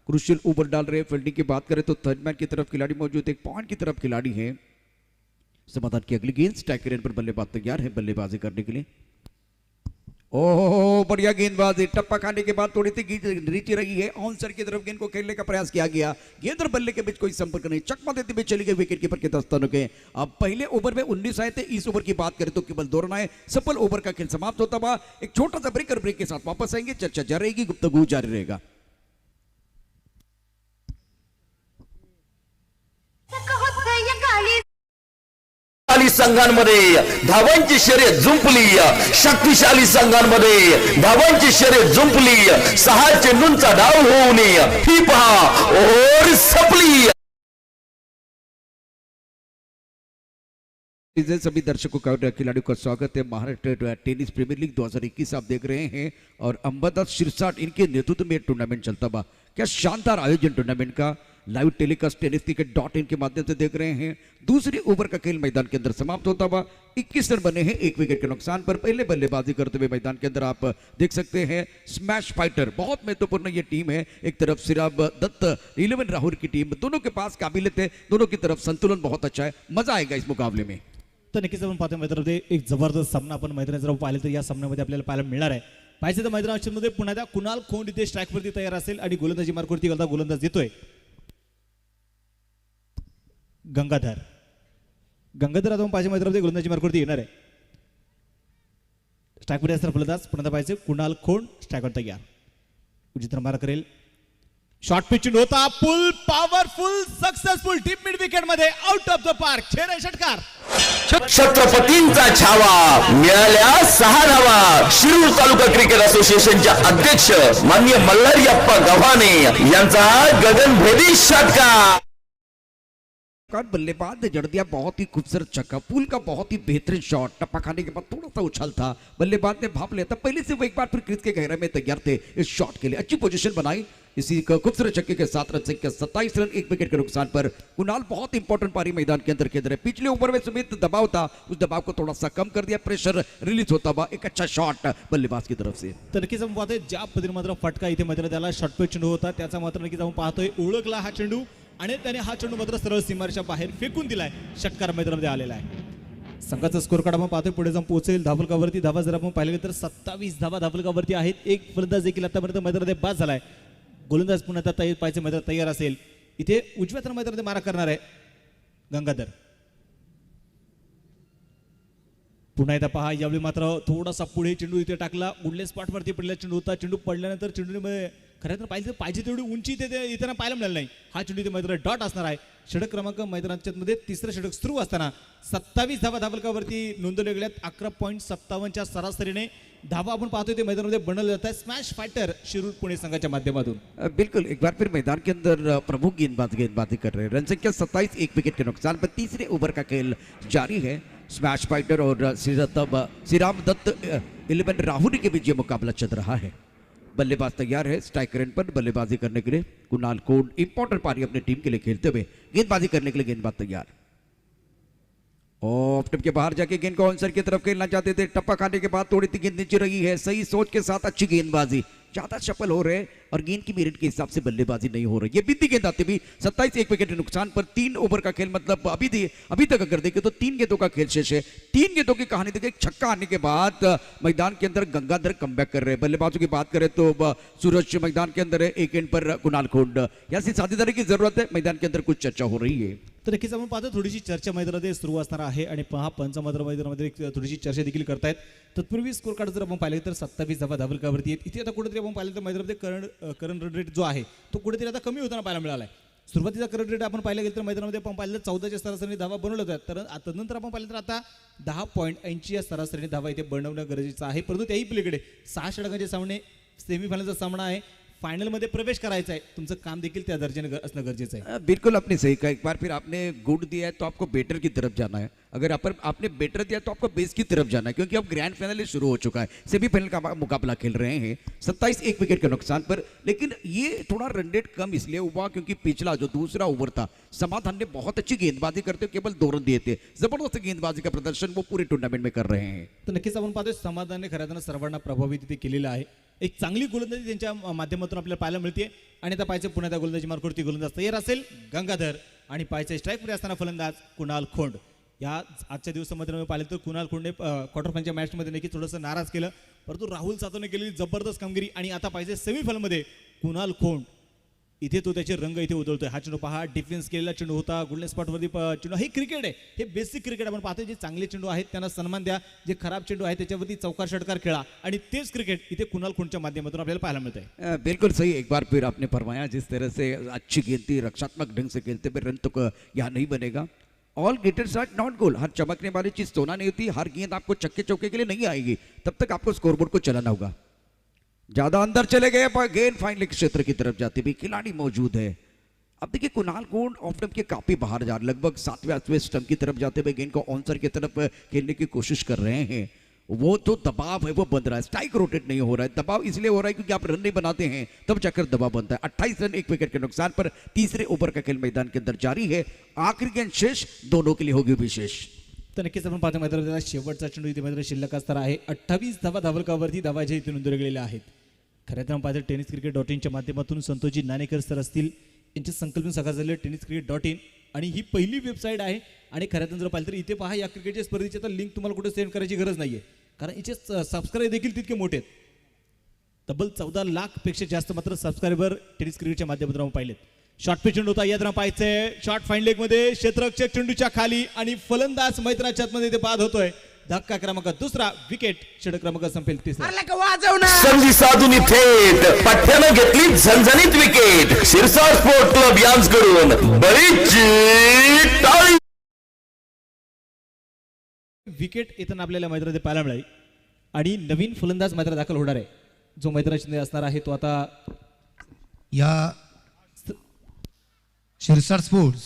क्रुशियल ओवर डाल रहे हैं। फील्डिंग की बात करें तो थर्ड मैन की तरफ खिलाड़ी मौजूद, एक पॉइंट की तरफ खिलाड़ी है। समाधान की अगली गेंद स्ट्राइक रेंज पर बल्लेबाज तैयार है बल्लेबाजी करने के लिए। ओह बढ़िया गेंदबाजी, टप्पा खाने के बाद थोड़ी सी गेंद नीचे रही है, ऑन साइड की तरफ गेंद को खेलने का प्रयास किया गया। गेंद और बल्ले के बीच कोई संपर्क नहीं, चकमा देते हुए चली गई विकेट कीपर के दस्तानों के। अब पहले ओवर में 19 आए थे, इस ओवर की बात करें तो केवल 2 रन आए। सफल ओवर का खेल समाप्त होता हुआ एक छोटा सा ब्रेक और ब्रेक के साथ वापस आएंगे, चर्चा जारी रहेगी, गुफ्तगू जारी रहेगा। संघांमध्ये धावांची शर्यत जुंपली, शक्तिशाली संघांमध्ये धावांची शर्यत जुंपली। 6 चेंडूंचा डाव होऊन ही पहा ओव्हर संपली। सभी दर्शकों का और खिलाड़ियों का स्वागत है। महाराष्ट्र टेनिस प्रीमियर लीग 2021 आप देख रहे हैं और अंबादास शिरसाट इनके नेतृत्व में टूर्नामेंट चलता हुआ। क्या शानदार आयोजन टूर्नामेंट का, लाइव टेलीकास्ट tenniscricket.in के माध्यम से देख रहे हैं। दूसरी ओवर का खेल मैदान के अंदर समाप्त होता हुआ 21 रन बने हैं 1 विकेट के नुकसान पर। पहले बल्लेबाजी करते हुए मैदान के अंदर आप देख सकते हैं स्मैश फाइटर, बहुत महत्वपूर्ण ये टीम है। एक तरफ सिराब दत्त, 11 राहुल की टीम, दोनों के पास काबिलियत है, दोनों की तरफ संतुलन बहुत अच्छा है, मजा आएगा इस मुकाबले में। तर नक्कीच आपण पाहतो मैदानामध्ये एक जबरदस्त सामना आपण मैदानात जर पाहिलं तर या सामन्यामध्ये आपल्याला पाहायला मिळणार आहे। पाहिजे तर मैदानामध्ये पुन्हा एकदा कुणाल खोंड इथे स्ट्राईकवरती तयार असेल आणि गोलंदाजी मार्कवरती गोलंदाज येतोय गंगाधर आता पाहिजे मैदानामध्ये गोलंदाजी मार्कवरती येणार आहे। स्ट्राईकवरती असणार फलंदाज, पुन्हा पाहिजे कुणाल खोंड स्ट्राईकवर तयार, उचित मार करेल। शॉर्ट पिच होता, फुल powerful successful deep mid wicket मध्ये आउट ऑफ द पार्क, 6 षटकार। छत्रपतींचा छावा, मिळाल्या 6 धावा। शिरूर तालुका क्रिकेट असोसिएशनच्या अध्यक्ष माननीय मल्हारीअप्पा गव्हाणे यांचा गगनभेदी षटकार। बल्लेबाज ने जड़ दिया, बहुत ही खूबसूरत छक्का, पुल का बहुत ही बेहतरीन शॉट। टप्पा खाने के बाद थोड़ा सा उछाल था, बल्लेबाज ने भाप लिया था, पहले से वो एक बार फिर क्रीज के गहरे में तैयार थे इस शॉट के लिए। अच्छी पोजीशन बनाई, इसी खूबसूरत छक्के के 7 रन संख्या 27 रन 1 विकेट के नुकसान पर। कुणाल बहुत इंपॉर्टेंट पारी मैदान के अंदर खेल रहे। पिछले ओवर में सुमित दबाव था, उस दबाव को थोड़ा सा कम कर दिया, प्रेशर रिलीज होता हुआ एक अच्छा शॉट बल्लेबाज की तरफ से। तर नक्कीच आपण पाहतोय ज्या पद्धतीने मात्र फटका इथे मैदानात त्याला शॉर्ट पिच चेंडू होता, त्याचा मात्र नक्कीच आपण पाहतोय ओळखला हा चेंडू आणि त्याने हा चेंडू मात्र सरळ सीमारेषा बाहेर फेकून दिलाय, षटकार मैदानामध्ये आलेला आहे। संघाचा स्कोर कार्ड आपण पाहतोय पुढे जाऊन पोहोचेल धावलकावरती। धावा जर आपण पाहिले तर 27 धावा धावलकावरती आहेत। एक फलंदाज देखील आतापर्यंत मैदानामध्ये बाद झालाय। गोलंदाज पुन्हा आता पाहिजे मैदानात तयार असेल, इथे उजव्या तर मैदानामध्ये मारा करणार आहे गंगाधर। पुन्हा एकदा पहा, यावेळी मात्र थोडासा पुढे चेंडू इथे टाकला, उडले स्पॉटवरती पडलेला चेंडू होता। चेंडू पडल्यानंतर चेंडूने खरं तर पाहिजे तेवढी उंची इथे इथे पाहायला मिळाली नाही। हा चेंडू इथे मैदानात डॉट असणार आहे। षटक क्रमांक मैदानाच्या मध्ये 3रं षटक सुरू असताना 27 धावा धावलकावरती नोंदवल्या गेल्यात। 11.57च्या सरासरीने धावा आपण पाहतोय ते मैदानामध्ये बनवलं जात आहे। स्मॅश फाइटर शिरूर पुणे संघाच्या माध्यमातून। बिल्कुल एक बार फिर मैदान के अंदर प्रमुख गेंदबाजी कर रहे हैं। रन संख्या 27, 1 विकेट के नुकसान पर। तीसरे ओवर का खेल जारी है। स्मैश फाइटर और सिराम दत्त 11 राहुल के बीच ये मुकाबला चल रहा है। बल्लेबाज तैयार है स्ट्राइक रेंज पर बल्लेबाजी करने के लिए। कुणाल खोंड इंपॉर्टेंट पारी अपनी टीम के लिए खेलते हुए गेंदबाजी करने के लिए गेंदबाज तैयार। ऑफ टिप के बाहर जाके गेंद को आंसर की तरफ खेलना चाहते थे, टप्पा खाने के बाद थोड़ी सी गेंद नीचे रही है। सही सोच के साथ अच्छी गेंदबाजी, ज्यादा सफल हो रहे और गेंद की मेरिट के हिसाब से बल्लेबाजी नहीं हो रही। ये बीती गेंद आती भी 27 1 विकेट के नुकसान पर। 3 ओवर का खेल मतलब अभी तक अगर देखें तो 3 गेंदों का खेल शेष है। 3 गेंदों की कहानी देखें, छक्का आने के बाद मैदान के अंदर गंगाधर कमबैक कर रहे हैं। बल्लेबाजों की बात करें तो सूरज मैदान के अंदर है, एक एंड पर कुणाल खोंड। याची साझेदारी की जरूरत है, मैदान के अंदर कुछ चर्चा हो रही है। तर नक्कीच आपण पाहतो थोडीशी चर्चा मैदानामध्ये सुरू असणार आहे आणि पहा पंच मात्र मैदानामध्ये थोडीशी चर्चा देखील करतायत। तत्पूर्वी स्कोर कार्ड जर आपण पाहिले तर 27 धावा धावलकावरती आहेत। इथे आता कुठेतरी आपण पाहिलं तर मैदानामध्ये करंट रन रेट जो आहे तो कुठेतरी आता कमी होताना पाहायला मिळाला आहे। सुरुवातीचा करंट रेट आपण पाहिलं गेलं तर मैदानामध्ये आपण पाहिलं 14च्या सरासरीने धावा बनवल्या होत्या, तर तदनंतर आपण पाहिलं तर आता 10.80 या सरासरीने धावा इथे बनवणं गरजेचं आहे। परंतु त्याही पलीकडे 6 षटकांचे सामने, सेमीफायनलचा सामना आहे, फाइनल में प्रवेश करायचा है, तुमचं काम देखील त्या दर्जाने असणं गरजेचं आहे। बिल्कुल आपने सही कहा। एक बार फिर आपने गुड दिया है तो आपको बेटर की तरफ जाना है, अगर आपने बेटर दिया तो आपको बेस की तरफ जाना है, क्योंकि अब ग्रैंड फाइनल शुरू हो चुका है। सेमीफाइनल का मुकाबला खेल रहे हैं। 27 1 विकेट के नुकसान पर, लेकिन ये थोड़ा रन रेट कम इसलिए हुआ क्योंकि पिछला जो दूसरा ओवर था समाधान ने बहुत अच्छी गेंदबाजी करते हुए केवल 2 रन दिए थे। जबरदस्त गेंदबाजी का प्रदर्शन वो पूरे टूर्नामेंट में कर रहे हैं। तर नक्कीच आपण पाहतोय समाधानने खऱ्या अर्थाने सर्वांना प्रभावित इथे केलेलं आहे। एक चांगली गोलंदाजी त्यांच्या माध्यमातून आपल्याला पाहायला मिळते. आणि आता पाहायचं पुन्हा त्या गोलंदाजी मार्गावरती गोलंदाज तयार असेल गंगाधर आणि पाहायचं स्ट्राईकमध्ये असताना फलंदाज कुणाल खोंड. या आजच्या दिवसामध्ये पाहिलं तर कुणाल खोंडे क्वार्टर फायनलच्या मॅचमध्ये नक्की थोडंसं नाराज केलं, परंतु राहुल सातवने केलेली जबरदस्त कामगिरी. आणि आता पाहिजे सेमीफायनलमध्ये कुणाल खोंड, इथे तो त्याचे रंग इथे उधळतोय. हा चेंडू पहा, डिफेन्स केलेला चेंडू होता, गोल्डन स्पॉटवरती चेंडू. हे क्रिकेट आहे, हे बेसिक क्रिकेट आपण पाहतोय. जे चांगले चेंडू आहेत त्यांना सन्मान द्या, जे खराब चेंडू आहेत त्याच्यावरती चौकार षटकार खेळा. आणि तेच क्रिकेट इथे कुणाल खोंडच्या माध्यमातून आपल्याला पाहायला मिळत आहे. बिल्कुल सही, एक बार फिर आपने फरमाया जिस तरह से अच्छी गेंद थी, रक्षात्मक ढंग से खेलते हुए रन तो यहाँ नहीं बनेगा. All glitters are not gold. हर चमकने वाली चीज सोना नहीं होती. हर गेंद आपको छक्के चौके के लिए नहीं आएगी, तब तक आपको स्कोरबोर्ड को चलाना होगा. ज्यादा अंदर चले गए पर गेंद फाइनल क्षेत्र की तरफ जाते भी खिलाड़ी मौजूद है. अब देखिए कुणाल खोंड ऑफ स्टंप के काफी बाहर जा रहे, लगभग 7वें 8वें स्टंप की तरफ जाते हुए गेंद को ऑनसर की तरफ खेलने की कोशिश कर रहे हैं. वो तो दबाव है वो बन रहा है, स्ट्राइक रोटेट नहीं हो रहा है. दबाव इसलिए हो रहा है क्योंकि आप रन नहीं बनाते हैं, तब जाकर दबाव बनता है. 28 रन 1 विकेट के नुकसान पर तीसरे ओवर का खेल मैदान के अंदर जारी है. आखिरी गेंद शेष दोनों के लिए होगी विशेष. तर नक्कीच आपण पाहतो मैदानात शेवटचा चेंडू इथे मैदानात शिल्लक असणार आहे. 28 धावा धावलकावरती धावा जे इथे नोंदवल्या गेलेल्या आहेत. खरं तर आपण पाहतो टेनिस क्रिकेट .inच्या माध्यमातून संतोषजी नाणेकर सर असतील यांच्या संकल्पना साकार झालेले टेनिस क्रिकेट .in, आणि ही पहिली वेबसाईट आहे. आणि खरं तर जर पाहिलं तर इथे पहा, या क्रिकेटच्या स्पर्धेची आता लिंक तुम्हाला कुठे सेंड करायची गरज नाहीये, कारण इथे सबस्क्राईब देखील तितके मोठे आहेत. तब्बल 14 लाखपेक्षा जास्त मात्र सबस्क्रायबर टेनिस क्रिकेटच्या माध्यमातून आपण पाहिलेत. शॉर्ट पिच चेंडू होता, यात पाहायचंय शॉर्ट फाईन लेग मध्ये क्षेत्ररक्षक चेंडूच्या खाली आणि फलंदाज मैदानाच्या आतमध्ये ते बाद होतोय. धक्का क्रमांक दुसरा, विकेट. षटक क्रमांक संपेल तिसरा. संधी साधून थेट पठ्यानं घेतली झणझणीत विकेट. शिरसाट स्पोर्ट क्लब यांकडून बरीच टाळी. विकेट येताना आपल्याला मैदानात पाहायला मिळाली आणि नवीन फलंदाज मैदानात दाखल होणार आहे. जो मैदानात असणार आहे तो आता या शिरसाट स्पोर्ट्स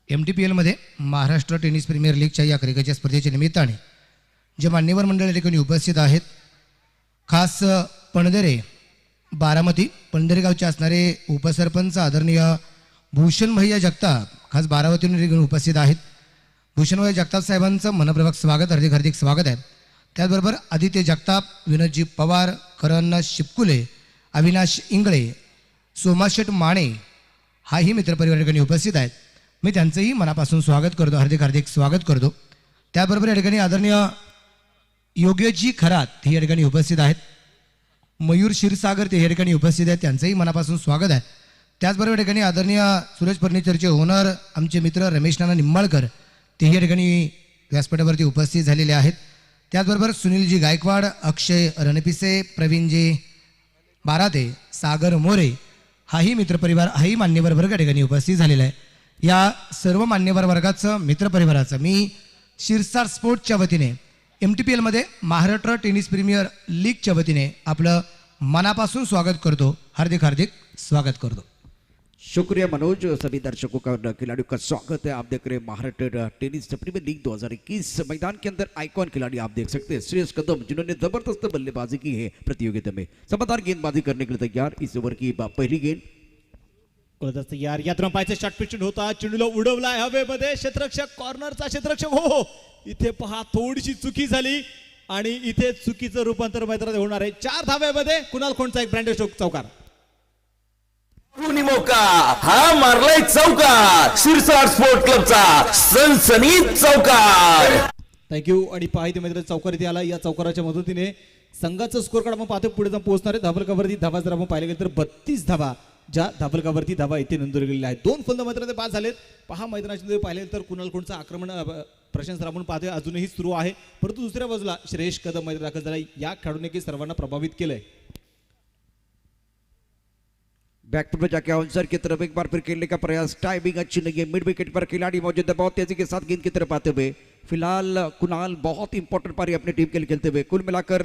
MTPL मध्ये महाराष्ट्र टेनिस प्रीमियर लीगच्या या क्रिकेटच्या स्पर्धेच्या निमित्ताने जे मान्यवर मंडळ या ठिकाणी उपस्थित आहेत, खास पणदरे बारामती पणदरे गावचे असणारे उपसरपंच आदरणीय भूषण भैया जगताप खास बारामतीहून या ठिकाणी उपस्थित आहेत. भूषण भैया जगताप साहेबांचं मनपूर्वक स्वागत, हार्दिक हार्दिक स्वागत आहे. त्याचबरोबर आदित्य जगताप, विनोदजी पवार, करण शिपकुले, अविनाश इंगळे, सोमाशेठ माने हाही मित्रपरिवार या ठिकाणी उपस्थित आहेत. मी त्यांचंही मनापासून स्वागत करतो, हार्दिक हार्दिक स्वागत करतो. त्याचबरोबर या ठिकाणी आदरणीय योगेशजी खरात हे या ठिकाणी उपस्थित आहेत. मयूर क्षीरसागर ते या ठिकाणी उपस्थित आहेत, त्यांचंही मनापासून स्वागत आहे. त्याचबरोबर या ठिकाणी आदरणीय सूरज फर्निचरचे ओनर आमचे मित्र रमेश नाना निंबाळकर ते या ठिकाणी व्यासपीठावरती उपस्थित झालेले आहेत. त्याचबरोबर सुनीलजी गायकवाड, अक्षय रणपिसे, प्रवीणजी बाराते, सागर मोरे हाही मित्रपरिवार, हाही मान्यवर वर्ग या ठिकाणी उपस्थित झालेला आहे. या सर्व मान्यवर वर्गाचं मित्रपरिवाराचं मी शिरसाट स्पोर्ट्सच्या वतीने MTPL मध्ये महाराष्ट्र टेनिस प्रीमियर लीगच्या वतीने आपलं मनापासून स्वागत करतो, हार्दिक हार्दिक स्वागत करतो. शुक्रिया मनोज. सभी दर्शकों का, खिलाड़ियों का स्वागत है. आप देख रहे हैं महाराष्ट्र टेनिस प्रीमियर लीग 2021. मैदान के अंदर आइकॉन खिलाड़ी आप देख सकते हैं श्रेयस कदम, जिन्होंने जबरदस्त बल्लेबाजी की है प्रतियोगिता में. समझदार गेंदबाजी करने के लिए तैयार. इस ओवर की पहली गेंद गोलंदाज तयार. यात पाहायचं शॉर्ट पिच चेंडू होता, चेंडूला उडवलाय हवेमध्ये. क्षेत्ररक्षक, कॉर्नरचा क्षेत्ररक्षक, हो इथे पहा थोडीशी चुकी झाली आणि इथे चुकीचं रूपांतर मैदानात होणार आहे. 4 धाव्यामध्ये कुणाल खोंडचा एक ब्रँडेड चौकार. मोका हा मारलाय चौकार. शिरसाट स्पोर्ट क्लबचा सनसनीत चौकार. थँक्यू. आणि पहा इथे मैदानात चौकार इथे आला. या चौकाराच्या मदतीने संघाचं स्कोर कार्ड आपण पाहतो पुढे जाऊन पोहोचणार आहे. धावलकावरती धावा जर आपण पाहिलं गेलं तर 32 धावा, ज्या धावलकावरती धावा इथे नोंदवल्या गेलेल्या आहेत. 2 फलंदाज मैदानात बाद झालेत. पहा मैदानाच्या पाहिले तर कुणाल खोंडचं आक्रमण प्रशंसा आपण पाहतोय अजूनही सुरू आहे, परंतु दुसऱ्या बाजूला श्रेयस कदम मैदानात दाखल झाला. या खेळाडूने की सर्वांना प्रभावित केलंय. बैकफुट में जाके आंसर की तरफ एक बार फिर खेलने का प्रयास. टाइमिंग अच्छी नहीं है. मिड विकेट पर खिलाड़ी मौजूद है. बहुत तेजी के साथ गेंद की तरफ आते हुए फिलहाल कुणाल बहुत इंपॉर्टेंट पारी अपनी टीम के लिए खेलते हुए कुल मिलाकर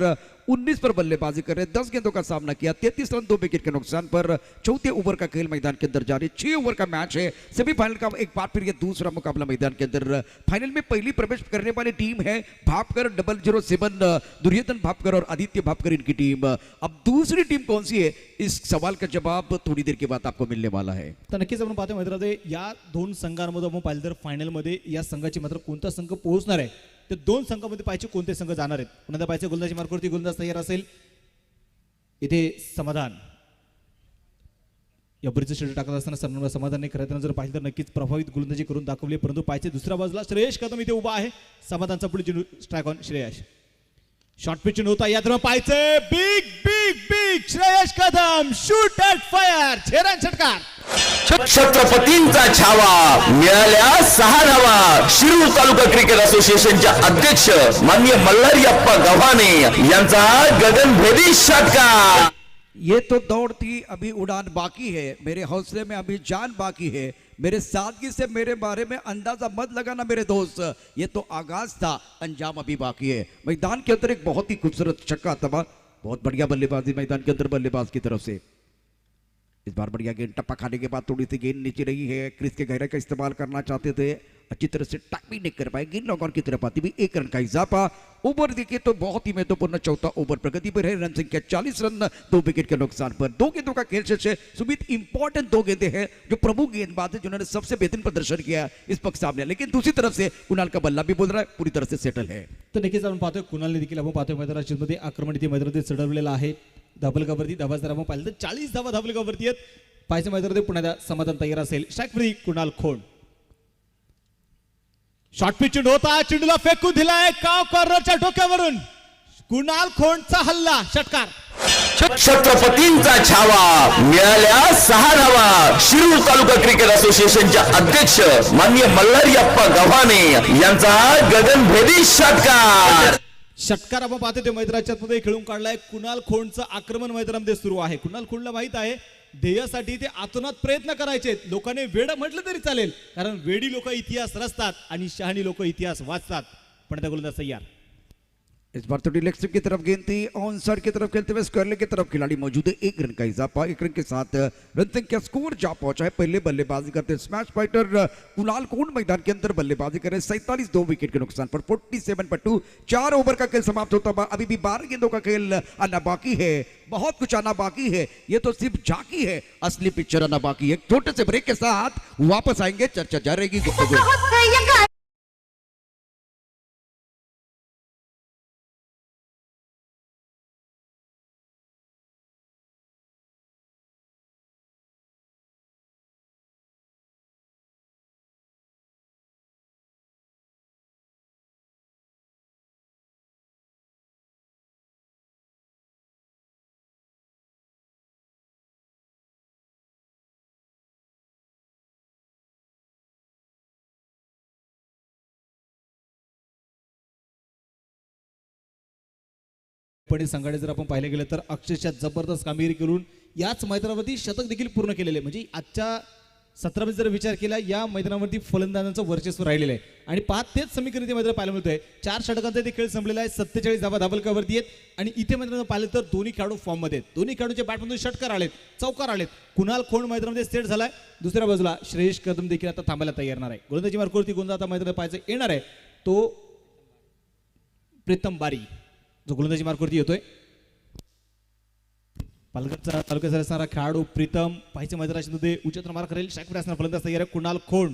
19 पर बल्लेबाजी कर रहे. 10 गेंदों का सामना किया. 33 रन 2 विकेट के नुकसान पर चौथे ओवर का खेल मैदान के अंदर जारी. 6 ओवर का मैच है. सेमीफाइनल का एक बार फिर ये दूसरा मुकाबला मैदान के अंदर. फाइनल में पहली प्रवेश करने वाली टीम है भापकर 007, दुर्योधन भापकर और आदित्य भापकर इनकी टीम. अब दूसरी टीम कौन सी है, इस सवाल का जवाब थोड़ी देर के बाद आपको मिलने वाला है. तर नक्कीच आपण पाहतो मैदानात या 2 संघांमध्ये आपण पाहिलं तर फायनलमध्ये या संघाची मात्र कोणता संघ पोहोचणार आहे, ते 2 संघांमध्ये पाहिजे कोणते संघ जाणार आहेत. पुन्हा पाहिजे गोलंदाजी मार्गावरती गोलंदाज तयार असेल. इथे समाधान या बरीच शेड टाकत असताना समाधानने खरं तर जर पाहिलं तर नक्कीच प्रभावित गोलंदाजी करून दाखवली, परंतु पायचे दुसऱ्या बाजूला श्रेयश कदम इथे उभा आहे. समाधानचा पुढे चेंडू strike on Shreyash. Short pitch होता या दरम्यान पायचे big big big Shreyash Kadam shoot at fire छेरान षटकार. छत्रपतींचा छावा मिळाल्या 6 धावा. शिरूर तालुका क्रिकेट असोसिएशनच्या अध्यक्ष माननीय मल्हारीअप्पा गव्हाणे यांचा गगनभेदी षटकार. ये तो दौड़ती अभी उड़ान बाकी है, मेरे हौसले में अभी जान बाकी है, मेरे सादगी से मेरे बारे में अंदाजा मत लगाना मेरे दोस्त, ये तो आगाज था, अंजाम अभी बाकी है. मैदान के अंदर एक बहुत ही खूबसूरत छक्का तबाह, बहुत बढ़िया बल्लेबाजी मैदान के अंदर बल्लेबाज की तरफ से. इस बार बढ़िया गेंद टप्पा खाने के बाद थोड़ी सी गेंद नीचे रही है, क्रीज के गहरे का इस्तेमाल करना चाहते थे, अच्छी तरह से टक भी नहीं कर पाए. गेंद लॉन्ग ऑन की तरफ आती हुई 1 रन का इजाफा. ओवर देखिए तो बहुत ही महत्वपूर्ण चौथा ओवर प्रगति पर है. रन संख्या 40 रन, 2 विकेट के नुकसान पर. 2 गेंदों का खेल शेष है. सुमित इंपॉर्टेंट 2 गेंदें हैं जो प्रमुख गेंदबाज है जिन्होंने सबसे बेहतरीन प्रदर्शन किया इस पक्ष सामने. लेकिन दूसरी तरफ से कुणाल का बल्ला भी बोल रहा है पूरी तरह से सेटल है. तर नक्कीच आपण पाहतोय कुणालने देखील आपण पाहतोय मैदानामध्ये आक्रमण इथे मैदानामध्ये चढवलेलं आहे. धाबलकावरती धाबा जर आपण पाहिलं तर 40 धावा धाबलकावरती आहेत. पाहायचं मैदानामध्ये पुन्हा समाधान तयार असेल. स्ट्राईक फ्री कुणाल खोंड. शॉर्ट पिच चेंडू होता, चेंडूला फेकून दिलाय काव कॉर्नरच्या डोक्यावरून. कुणाल खोंडचा हल्ला षटकार. छत्रपतींचा छावा मिळाल्या 6 धावा. शिरूर तालुका क्रिकेट असोसिएशनच्या अध्यक्ष माननीय मल्हारीअप्पा गव्हाणे यांचा गगनभेदी षटकार. षटकार आपण पाहतो ते मैदानाच्या मध्ये खेळून काढलाय. कुणाल खोंडचं आक्रमण मैदानामध्ये सुरू आहे. कुणाल खोंडला माहित आहे ध्येयासाठी ते आतोनात प्रयत्न करायचे. लोकांनी वेड म्हटलं तरी चालेल, कारण वेडी लोक इतिहास रचतात आणि शहाणी लोक इतिहास वाचतात. पण त्या गोलंदाज तयार. इस बार थोड़ी लेग स्लिप की तरफ गेंद थी, ऑन साइड की तरफ खेलते हुए स्क्वायर लेग की तरफ खिलाड़ी मौजूद है. 1 रन का इजाफा. 1 रन के साथ रन संख्या स्कोर जा पहुंचा है. पहले बल्लेबाजी करते स्मैश फाइटर कुणाल खोंड मैदान के अंदर बल्लेबाजी करे. 47 2 विकेट के नुकसान पर. 47 पर 2. 4 ओवर का खेल समाप्त होता. अभी भी 12 गेंदों का खेल आना बाकी है. बहुत कुछ आना बाकी है. ये तो सिर्फ झांकी है, असली पिक्चर आना बाकी है. छोटे से ब्रेक के साथ वापस आएंगे. चर्चा जारी रहेगी. पण संघाने जर आपण पाहिले गेलं तर अक्षरशः जबरदस्त कामगिरी करून याच मैदानावरती शतक देखील पूर्ण केलेले. म्हणजे आजच्या सत्रामध्ये जर विचार केला या मैदानावरती फलंदाजांचं वर्चस्व राहिलेलं आहे. आणि 5 तेच समीकरण इथे मैदानात पाहायला मिळतोय. 4 षटकांचा इथे खेळ संपलेला आहे. 47 धावा धाबलकावरती आहेत. आणि इथे मैदानात पाहिलं तर दोन्ही खेळाडू फॉर्म मध्ये आहेत. दोन्ही खेळाडूच्या बॅटमधून षटकार आलेत, चौकार आलेत. कुणाल खोंड मैदानामध्ये सेट झालाय. दुसऱ्या बाजूला श्रेयश कदम देखील आता थांबायला तयार आहे. गोलंदाजी मार्कवरती गोलंदाज आता मैदानात पाहायचं येणार आहे तो प्रीतम बारी जो गोलंदाजी मार्कवरती येतोय. पालघरचा तालुक्याचा असणारा खेळाडू प्रीतम पाहिजे मैदानामध्ये उच्चतर मार करेल. स्ट्राईक असणार फलंदाज तयार आहे कुणाल खोंड.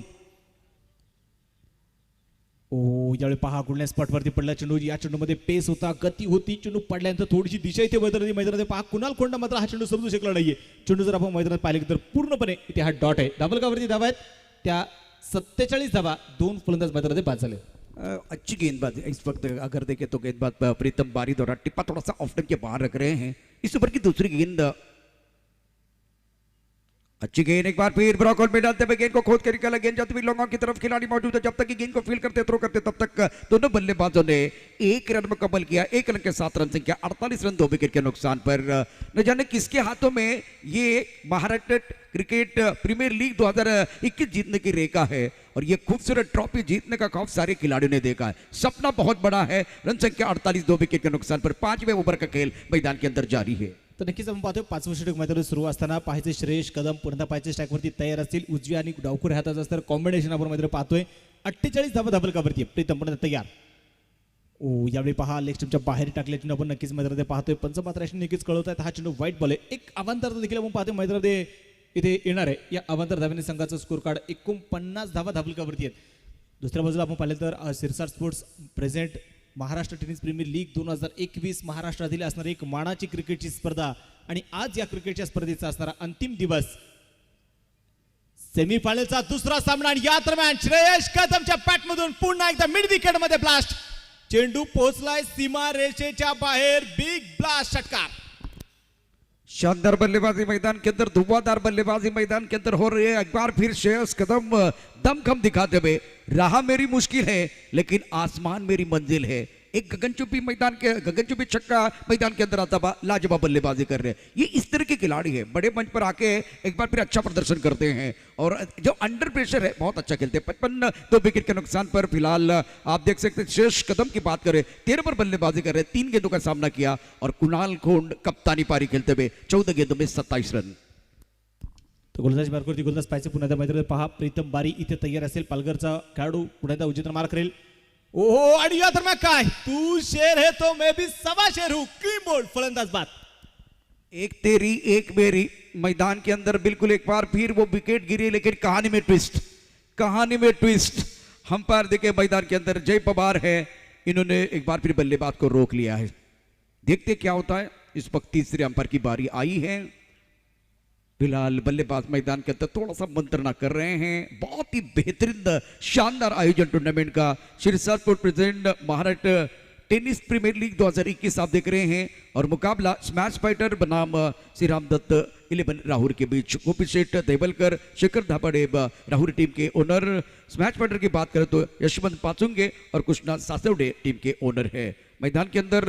ओ यावेळी पहा गुडण्या स्पॉटवरती पडला चेंडू. या चेंडूमध्ये पेस होता, गती होती. चेंडू पडल्यानंतर थोडीशी दिशा इथे मैदानामध्ये पहा. कुणाल खोंड मात्र हा चेंडू समजू शकला नाहीये. चेंडू जर आपण मैदानात पाहिले तर पूर्णपणे इथे हा डॉट आहे. धाबलकावरती धावा आहेत त्या 47 धावा. 2 फलंदाज मैदानामध्ये बाद झाले. अच्छी गेंदबाजी इस वक्त अगर देखें तो गेंदबाज प्रीतम बारी द्वारा टिप्पा थोड़ा सा ऑफ के बाहर रख रहे हैं. इस ओवर की दूसरी गेंद अच्छी गेंद एक बार फिर ब्रॉकआउट में डालते हुए गेंद को खोद कर निकाला. गेंद जाती हुई लॉन्ग ऑन की तरफ खिलाड़ी मौजूद है. जब तक कि गेंद को फील करते थ्रो करते तब तक दोनों बल्लेबाजों ने 1 रन मुकम्मल किया. 1 रन के साथ रन संख्या 48 रन 2 विकेट के नुकसान पर. न जाने किसके हाथों में ये महाराष्ट्र क्रिकेट प्रीमियर लीग 2021 जीतने की रेखा है और ये खूबसूरत ट्रॉफी जीतने का खौफ सारे खिलाड़ियों ने देखा है. सपना बहुत बड़ा है. रन संख्या 48 2 विकेट के नुकसान पर. 5वें ओवर का खेल मैदान के अंदर जारी है. तर नक्कीच आपण पाहतोय 5वें षटक मैदानात सुरू असताना पाहायचे श्रेयश कदम पुन्हा पाहायचे स्ट्राईकवरती तयार असतील. उजवी आणि डावखुर हाताचं असतं कॉम्बिनेशन आपण मैदानात पाहतोय. 48 धावा धाबलकावरती प्रीतम पुन्हा तयार. ओ यावेळी पहा लेग स्टंपच्या बाहेर टाकले चेंडू आपण नक्कीच मैदानात पाहतोय. पंचपात्राशी नक्कीच कळवत आहेत हा चेंडू वाईट बॉल आहे. एक अवांतर देखील आपण पाहतोय मैदानात इथे येणार आहे. या अवांतर धाव्याने संघाचं स्कोर कार्ड 49 धावा धाबलकावरती आहेत. दुसऱ्या बाजूला आपण पाहिलं तर Sirsat sports present Maharashtra tennis premier league 2021 महाराष्ट्रातील असणारी एक मानाची क्रिकेटची स्पर्धा आणि आज या क्रिकेटच्या स्पर्धेचा असणारा अंतिम दिवस सेमीफायनलचा दुसरा सामना आणि या दरम्यान श्रेयस कदमच्या पॅटमधून पुन्हा एकदा मिड विकेट मध्ये ब्लास्ट चेंडू पोहोचलाय सीमा रेषेच्या बाहेर बिग ब्लास्ट षटकार शानदार बल्लेबाजी मैदान के अंदर धुआंधार बल्लेबाजी मैदान के अंदर हो रही है एक बार फिर श्रेयस कदम दमखम दिखाते हुए राह मेरी मुश्किल है लेकिन आसमान मेरी मंजिल है एक गगनचुंबी छक्का मैदान के अंदर आता हुआ लाजवाब बल्लेबाजी कर रहे हैं ये इस तरह के खिलाड़ी है बड़े मंच पर आके एक बार फिर अच्छा प्रदर्शन करते हैं और जो अंडर प्रेशर है बहुत अच्छा खेलते हैं 55 विकेट के नुकसान पर फिलहाल आप देख सकते हैं श्रेयस कदम की बात करें 13 पर बल्लेबाजी कर रहे हैं 3 गेंदों का सामना किया और कुणाल खोंड कप्तानी पारी खेलते हुए 14 गेंदों में 27 रन तर गोलंदाज मार्कवरती गोलंदाज पाहायचं पुन्हा एकदा मैदानात पहा प्रीतम बारी इथे तयार असेल पालघरचा खेळाडू पुन्हा एकदा उचित मार करेल ओहो आणि या दरम्यान काय तू शेर है तो मैं भी सवा शेर हूं क्लीन बोल्ड फलंदाज बात एक तेरी एक मेरी मैदान के अंदर बिल्कुल एक बार फिर वो विकेट गिरी लेकिन कहानी में ट्विस्ट अंपायर देखे मैदान के अंदर जय पवार है इन्होंने एक बार फिर बल्लेबाज को रोक लिया है देखते क्या होता है इस वक्त तीसरे अंपायर की बारी आई है फिलहाल बल्लेबाज मैदान के अंदर थोड़ा सा मंत्रणा कर रहे हैं बहुत ही बेहतरीन शानदार आयोजन टूर्नामेंट का शिरसा sport present Maharashtra tennis premier league 2021 आप देख रहे हैं और मुकाबला स्मैश फाइटर बनाम श्री राम दत्त 11 राहुल के बीच गोपी शेठ देवलकर शेखर धापाड़े राहुल टीम के ओनर स्मैश फाइटर की बात करें तो यशवंत पाचुंगे और कृष्णा सासवडे टीम के ओनर है मैदान के अंदर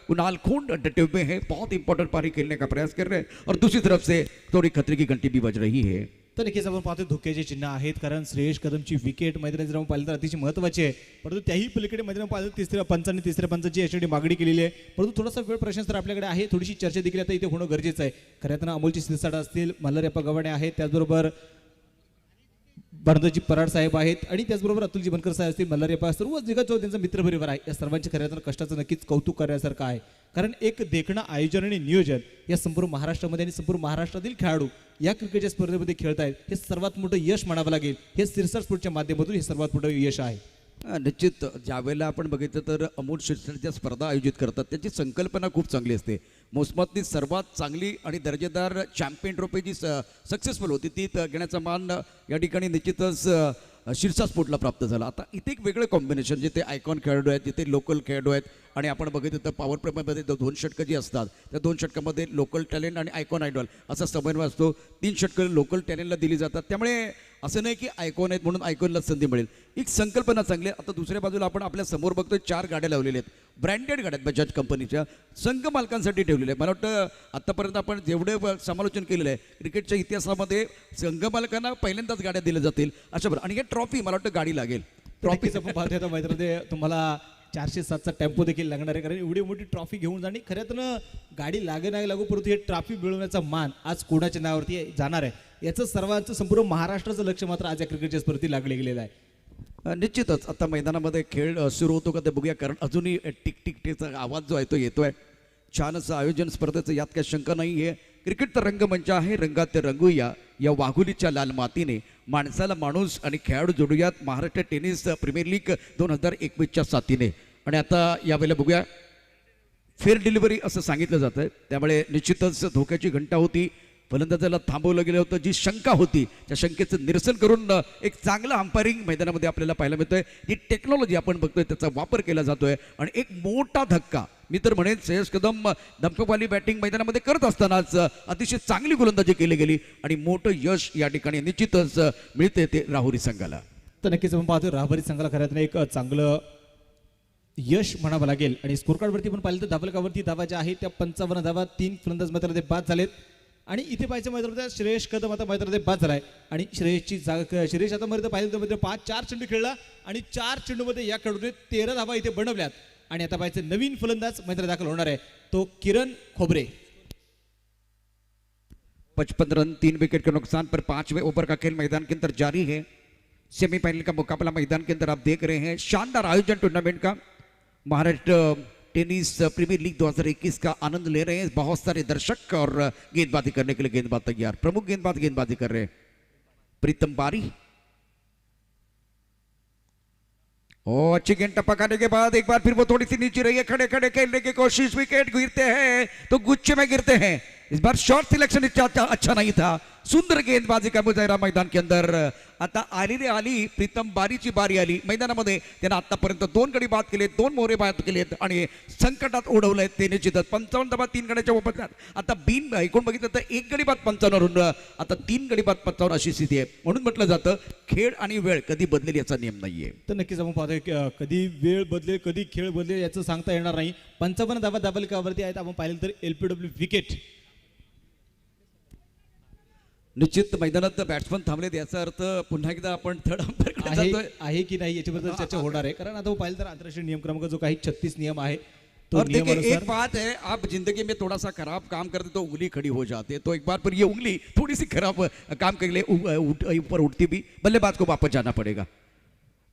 कुणाल खोंड डटे हुए हैं बहुत इंपॉर्टेंट पारी खेलने का प्रयास कर रहे हैं और दूसरी तरफ से थोड़ी खतरे की घंटी भी बज रही है तर नक्कीच आपण पाहतो धोक्याचे चिन्ह आहेत कारण श्रेयस कदमची विकेट मैदानात जर आपण पाहिलं तर अतिशय महत्त्वाची आहे परंतु त्याही पलीकडे मैदानात पाहिलं तिसऱ्या पंचाची याच्यासाठी मागणी केलेली आहे परंतु थोडासा वेळ प्रश्न तर आपल्याकडे आहे थोडीशी चर्चा देखील आता इथे होणं गरजेचं आहे खऱ्या अर्थानं अमोलची शिरसाट असतील मल्हारप्पा गव्हाणे आहेत त्याचबरोबर भारदाजी पराड साहेब आहेत आणि त्याचबरोबर अतुलजी बनकर साहेब असतील मल्हारप्पा सर्व जगात जो त्यांचा मित्रपरिवार आहे या सर्वांच्या खऱ्या अर्थानं कष्टाचं नक्कीच कौतुक करण्यासारखं आहे कारण एक देखणं आयोजन आणि नियोजन या संपूर्ण महाराष्ट्रामध्ये आणि संपूर्ण महाराष्ट्रातील खेळाडू या क्रिकेटच्या स्पर्धेमध्ये खेळत आहेत हे सर्वात मोठं यश म्हणावं लागेल हे सिरसा स्पोर्टच्या माध्यमातून हे सर्वात मोठं यश आहे निश्चित ज्यावेळेला आपण बघितलं तर अमोल शिरसाट स्पर्धा आयोजित करतात त्याची संकल्पना खूप चांगली असते मोसमातली सर्वात चांगली आणि दर्जेदार चॅम्पियन ट्रॉफी जी सक्सेसफुल होती ती घेण्याचा मान या ठिकाणी निश्चितच शिरसा स्पोर्टला प्राप्त झाला आता इथे एक वेगळं कॉम्बिनेशन जिथे आयकॉन खेळाडू आहेत जिथे लोकल खेळाडू आहेत आणि आपण बघितलं तर पॉवर प्लेमध्ये 2 षटकं जी असतात त्या 2 षटकामध्ये लोकल टॅलेंट आणि आयकॉन आयडॉल असा समन्वय असतो 3 षटकं लोकल टॅलेंटला दिली जातात त्यामुळे असं नाही की आयकॉन आहेत म्हणून आयकॉनला संधी मिळेल एक संकल्पना चांगली आहे आता दुसऱ्या बाजूला आपण आपल्या समोर बघतोय 4 गाड्या लावलेल्या आहेत ब्रँडेड गाड्या आहेत बजाज कंपनीच्या संघ मालकांसाठी ठेवलेल्या आहे मला वाटतं आतापर्यंत आपण जेवढे समालोचन केलेलं आहे क्रिकेटच्या इतिहासामध्ये संघ मालकांना पहिल्यांदाच गाड्या दिल्या जातील अशा बरं आणि हे ट्रॉफी मला वाटतं गाडी लागेल ट्रॉफीचं आपण पाहतोय आता मैदानामध्ये तुम्हाला 407चा टेम्पो देखील लागणार आहे कारण एवढी मोठी ट्रॉफी घेऊन जाणे खऱ्यातनं गाडी लागे नाही लागू परंतु हे ट्रॉफी मिळवण्याचा मान आज कोणाच्या नावावरती जाणार आहे याचं सर्वांचं संपूर्ण महाराष्ट्राचं लक्ष मात्र आज या क्रिकेटच्या स्पर्धेत लागले गेलेलं आहे निश्चितच आता मैदानामध्ये खेळ सुरू होतो का ते बघूया कारण अजूनही टिक टिक टिकचा आवाज जो आहे तो येतोय छान असं आयोजन स्पर्धेचं यात काही शंका नाही आहे क्रिकेट तर रंगमंच आहे रंगात ते रंगूया या वाघुलीच्या लाल मातीने माणसाला माणूस आणि खेळाडू जोडूयात महाराष्ट्र टेनिस प्रीमियर लीग 2021च्या साथीने आणि आता यावेळेला बघूया फेअर डिलिव्हरी असं सांगितलं जातं आहे त्यामुळे निश्चितच धोक्याची घंटा होती फलंदाजाला थांबवलं गेलं होतं जी शंका होती त्या शंकेचं निरसन करून एक चांगलं अंपायरिंग मैदानामध्ये आपल्याला पाहायला मिळतोय जी टेक्नॉलॉजी आपण बघतोय त्याचा वापर केला जातोय आणि एक मोठा धक्का मी तर म्हणेन श्रेयस कदम धमकवाली बॅटिंग मैदानामध्ये करत असतानाच अतिशय चांगली गोलंदाजी केली गेली आणि मोठं यश या ठिकाणी निश्चितच मिळते ते राहुरी संघाला तर नक्कीच आपण पाहतो राहुरी संघाला खऱ्यातनं एक चांगलं यश म्हणावं लागेल आणि स्कोर कार्डवरती पण पाहिलं तर धावलकावरती धावा ज्या आहेत त्या 55 धावा 3 फलंदाज मैदानामध्ये बाद झालेत आणि इथे पाहायचं मैदानामध्ये श्रेयस कदम आता मैदानामध्ये बाद झालाय आणि श्रेयस आता मध्ये पाहिलं तर 4 चेंडू खेळला आणि 4 चेंडूमध्ये या खेळाडूने 13 धावा इथे बनवल्यात आणि आता पाहायचं नवीन फलंदाज मैदानात दाखल होणार आहे तो किरण खोबरे 55 रन 3 विकेट के नुकसान पर 5वें ओवर का खेल मैदान के अंदर जारी है सेमीफाइनल का मुकाबला मैदान के अंदर आप देख रहे हैं शानदार आयोजन टूर्नामेंट का महाराष्ट्र टेनिस प्रीमियर लीग 2021 का आनंद ले रहे हैं बहुत सारे दर्शक और गेंदबाजी करने के लिए गेंदबाज तैयार प्रमुख गेंदबाज गेंदबाजी कर रहे हैं प्रीतम बारी ओ अच्छी गेंद टपकाने के बाद एक बार फिर वो थोड़ी सी नीचे रही है, खड़े खड़े खेलने की कोशिश, विकेट गिरते हैं तो गुच्छे में गिरते हैं। इस बार शॉट सिलेक्शन अच्छा नहीं था, सुंदर गेंदबाजी का मुजाहिरा मैदान के अंदर। आता आली प्रीतम बारीची बारी आली मैदानामध्ये, त्यानं आतापर्यंत 2 गडी बाद केले, 2 मोहरे बाद केलेत आणि संकटात उडवलंय त्याने जिथं 55 धावा 3 गड्याच्या उपस्थितीत. आता बिन ऐकून बघितलं तर 1 गडी बाद 55 वरून आता 3 गडी बाद 55 अशी स्थिती आहे. म्हणून म्हटलं जातं खेळ आणि वेळ कधी बदलेल याचा नियम नाहीये. तर नक्कीच आपण पाहतोय की, कधी वेळ बदलेल कधी खेळ बदलेल याचं सांगता येणार नाही. 55 धावा दाबलकावरती आहेत. आपण पाहिलं तर LPW विकेट. निश्चित मैदानात बॅट्समन थांबलेत, याचा अर्थ पुन्हा एकदा आपण थर्ड अंपायरकडे जातोय. आहे की नाही याच्याबद्दल चर्चा होणार आहे, कारण आता पाहिलं तर आंतरराष्ट्रीय नियम क्रमांक जो काही 36 नियम आहे तो और देखिए नियमानुसार एक बात है, आप जिंदगी में थोड़ा सा खराब काम करते तो उंगली खड़ी हो जाती है, तो एक बार पर ये उंगली थोड़ी सी खराब काम कर ले ऊपर उठती भी, बल्लेबाज को वापस जाना पड़ेगा.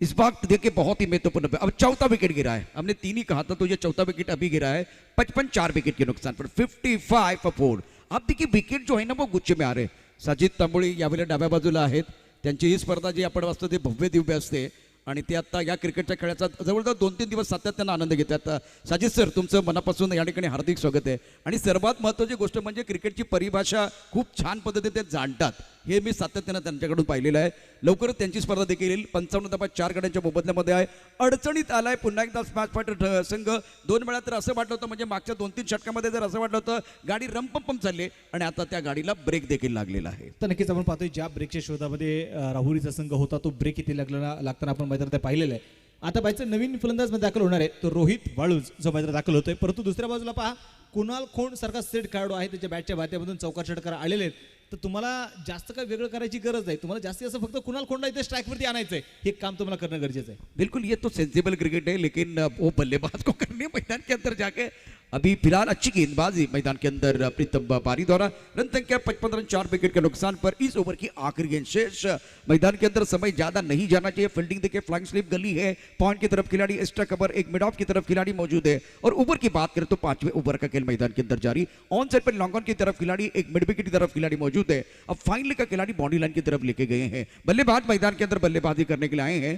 इस वक्त देखिए बहुत ही महत्वपूर्ण, अब 4था विकेट गिरा है, हमने 3 ही कहा था तो ये 4था विकेट अभी गिरा है. 55 4 विकेट के नुकसान पर 55 for 4. अब देखिए विकेट जो है ना वो गुच्छे में आ रहे. साजिद तांबोळी यावेळेला डाव्या बाजूला आहेत, त्यांची ही स्पर्धा जी आपण वाचतो ते भव्य दिव्य असते आणि ते आता या क्रिकेटच्या खेळाचा जवळजवळ 2-3 दिवस सातत्यानं आनंद घेतात. साजिद सर तुमचं मनापासून या ठिकाणी हार्दिक स्वागत आहे. आणि सर्वात महत्त्वाची गोष्ट म्हणजे क्रिकेटची परिभाषा खूप छान पद्धतीने ते जाणतात, हे मी सातत्यानं त्यांच्याकडून पाहिलेलं आहे. लवकरच त्यांची स्पर्धा देखील येईल. 55 धावा 4 गड्यांच्या मोबदल्यामध्ये आहे. अडचणीत आलाय पुन्हा एकदा स्मॅश फायटर संघ. 2 वेळा तर असं वाटलं होतं, म्हणजे मागच्या 2-3 षटकामध्ये जर असं वाटलं होतं गाडी रंपम चालली आणि आता त्या गाडीला ब्रेक देखील लागलेला आहे. तर नक्कीच आपण पाहतोय ज्या ब्रेकच्या शोधामध्ये राहुरीचा संघ होता तो ब्रेक इथे लागताना आपण मैदानात पाहिलेलं आहे. आता पाहायचं नवीन फलंदाज मध्ये दाखल होणार आहे तो रोहित वाळूज जो मैदानात दाखल होतोय. परंतु दुसऱ्या बाजूला पहा कुणाल खोंड सारखा सेट खेळाडू आहे, त्याच्या बॅटच्या बात्यामधून चौकार षटकार आलेले आहेत. तर तुम्हाला जास्त काही वेगळं करायची गरज नाही, तुम्हाला जास्ती असं फक्त कुणाल खोंडा इथे स्ट्राईकवरती आणायचं आहे, हे काम तुम्हाला करणं गरजेचं आहे. बिल्कुल ये तो सेंसिबल क्रिकेट है, लेकिन वो बल्लेबाज को करनी है मैदान के अंदर जाके. अभी फिलहाल अच्छी गेंदबाजी मैदान के अंदर प्रीतम बारी द्वारा. रन संख्या 55 रन 4 विकेट के नुकसान पर इस ओवर की आखिरी गेंद शेष. मैदान के अंदर समय ज्यादा नहीं जाना चाहिए. फील्डिंग देखिए फ्लाइंग स्लिप गली है, पॉइंट की तरफ खिलाड़ी, एक्स्ट्रा कवर एक मिड ऑफ की तरफ खिलाड़ी मौजूद है. और ओवर की बात करें तो 5वें ओवर का खेल मैदान के अंदर जारी. On side per long on की तरफ खिलाड़ी, एक मिड विकेट की तरफ खिलाड़ी मौजूद है. अब फाइनली का खिलाड़ी बॉडी लाइन की तरफ लेके गए हैं. बल्लेबाज मैदान के अंदर बल्लेबाजी करने के लिए आए हैं.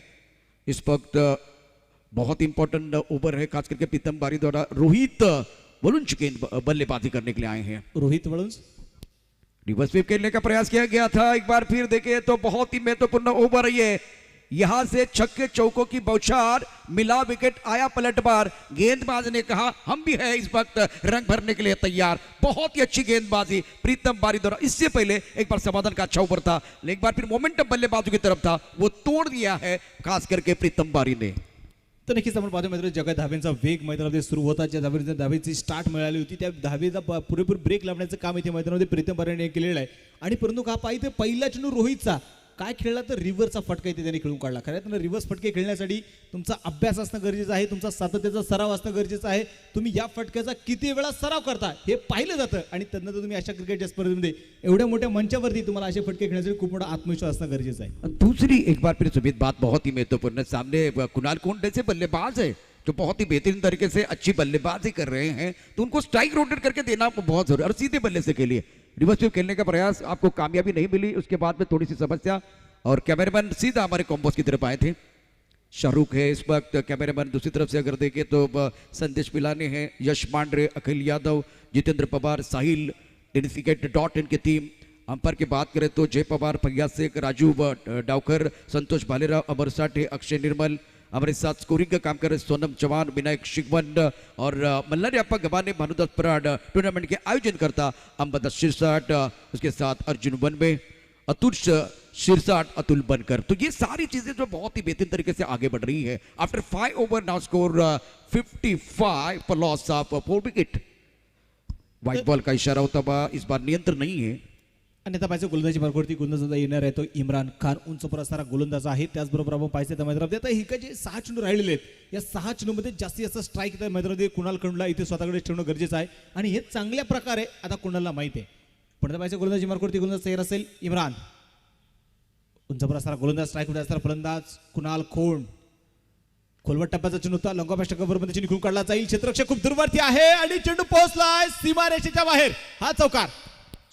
इस वक्त बहुत इंपॉर्टेंट ओवर है, खास करके प्रीतम बारी द्वारा रोहित वलुंज गेंद बल्लेबाजी करने के लिए आए हैं. रोहित वळुंज रिवर्स स्वीप खेलने का प्रयास किया गया था. एक बार फिर देखें तो बहुत ही महत्वपूर्ण ओवर है ये. यहां से छक्के चौकों की बौछार, मिला विकेट, आया पलटवार. गेंदबाज ने कहा हम भी है इस वक्त रंग भरने के लिए तैयार. बहुत ही अच्छी गेंदबाजी प्रीतम बारी द्वारा. इससे पहले एक बार समाधान का अच्छा ओवर था, एक बार फिर मोमेंटम बल्लेबाजों की तरफ था, वो तोड़ दिया है खास करके प्रीतम बारी ने. तर नक्कीच आपण पाहतो मैदानात जगात धाब्यांचा वेग मैदानामध्ये सुरू होता. ज्या धावेची स्टार्ट मिळाली होती त्या धावेचा पुरेपूर ब्रेक लावण्याचं काम इथे मैदानामध्ये प्रीतम बारेने केलेलं आहे. आणि परंतु का पाहिजे पहिला चेंडू रोहितचा काय खेळला तर रिव्हरचा फटका इथे त्यांनी खेळून काढला. खरं तर रिव्हर्स फटके खेळण्यासाठी तुमचा अभ्यास असणं गरजेचं आहे, तुमचा सातत्याचा सराव असणं गरजेचं आहे. तुम्ही या फटक्याचा किती वेळा सराव करता हे पाहिलं जातं आणि त्यानंतर तुम्ही अशा क्रिकेटच्या स्पर्धेमध्ये एवढ्या मोठ्या मंचावरती तुम्हाला असे फटके खेळण्यासाठी खूप मोठा आत्मविश्वास असणं गरजेचं आहे. दूसरी एक बार फिर सुमित बात बहुत ही महत्वपूर्ण. सामने कुणाल खोंड जैसे बल्लेबाज है जो बहुत ही बेहतरीन तरीके से अच्छी बल्लेबाजी कर रहे हैं, तो उनको स्ट्राइक रोटेट करके देना बहुत जरूरी. और सीधे बल्ले से खेलिए. रिवर्स स्वीप खेलने का प्रयास, आपको कामयाबी नहीं मिली, उसके बाद में थोड़ी सी समस्या. और कैमरामैन सीधा हमारे कॉम्बोस की तरफ आए थे. शाहरुख है इस वक्त कैमरामैन. दूसरी तरफ से अगर देखें तो संदेश पिलाने हैं, यश मांडरे, अखिल यादव, जितेंद्र पवार, साहिल, टेनिफिकेट.in की टीम. अंपायर की बात करें तो जय पवार, फैयाज शेख, राजू डावकर, संतोष भालेराव, अमर साठे, अक्षय निर्मल. हमारे साथ स्कोरिंग का काम कर रहे सोनम चौहान, विनायक शिगवन और मल्लारियप्पा गवाने, भानुदास पराड. टूर्नामेंट के आयोजन करता अंबादास शिरसाट, उसके साथ अर्जुन वनवे, अतुल शिरसाट, अतुल बनकर. तो ये सारी चीजें जो बहुत ही बेहतरीन तरीके से आगे बढ़ रही है. After 5 over now score 55 for loss of 4 wicket. White ball का इशारा होता हुआ इस बार नियंत्रण नहीं है. आणि आता पाहिजे गोलंदाजी मार्गावरती गोलंदाज येणार आहे तो इम्रान खान, उंच असणारा गोलंदाज आहे. त्याचबरोबर आपण पाहिजे त्या मैदानामध्ये आता ही जे 6 चेंडू राहिलेले आहेत या 6 चेंडूमध्ये जास्तीत जास्त स्ट्राईक त्या मैदानामध्ये कुणाल खोंडला इथे स्वतःकडे ठेवणं गरजेचं आहे आणि हे चांगल्या प्रकारे आता कुणालला माहिती आहे. पण आता पाहिजे गोलंदाजी मार्गावरती गोलंदाज तयार असेल इम्रान. उंच असणारा गोलंदाज, स्ट्राईकमध्ये असणारा फलंदाज कुणाल खोंड. खोलवट टप्प्याचा चेंडू होता, लंगोपाष्ट कव्हरमध्ये चेंडू काढला जाईल. क्षेत्ररक्षक खूप दूरवरती आहे आणि चेंडू पोहोचलाय सीमारेषेच्या बाहेर. हा चौकार.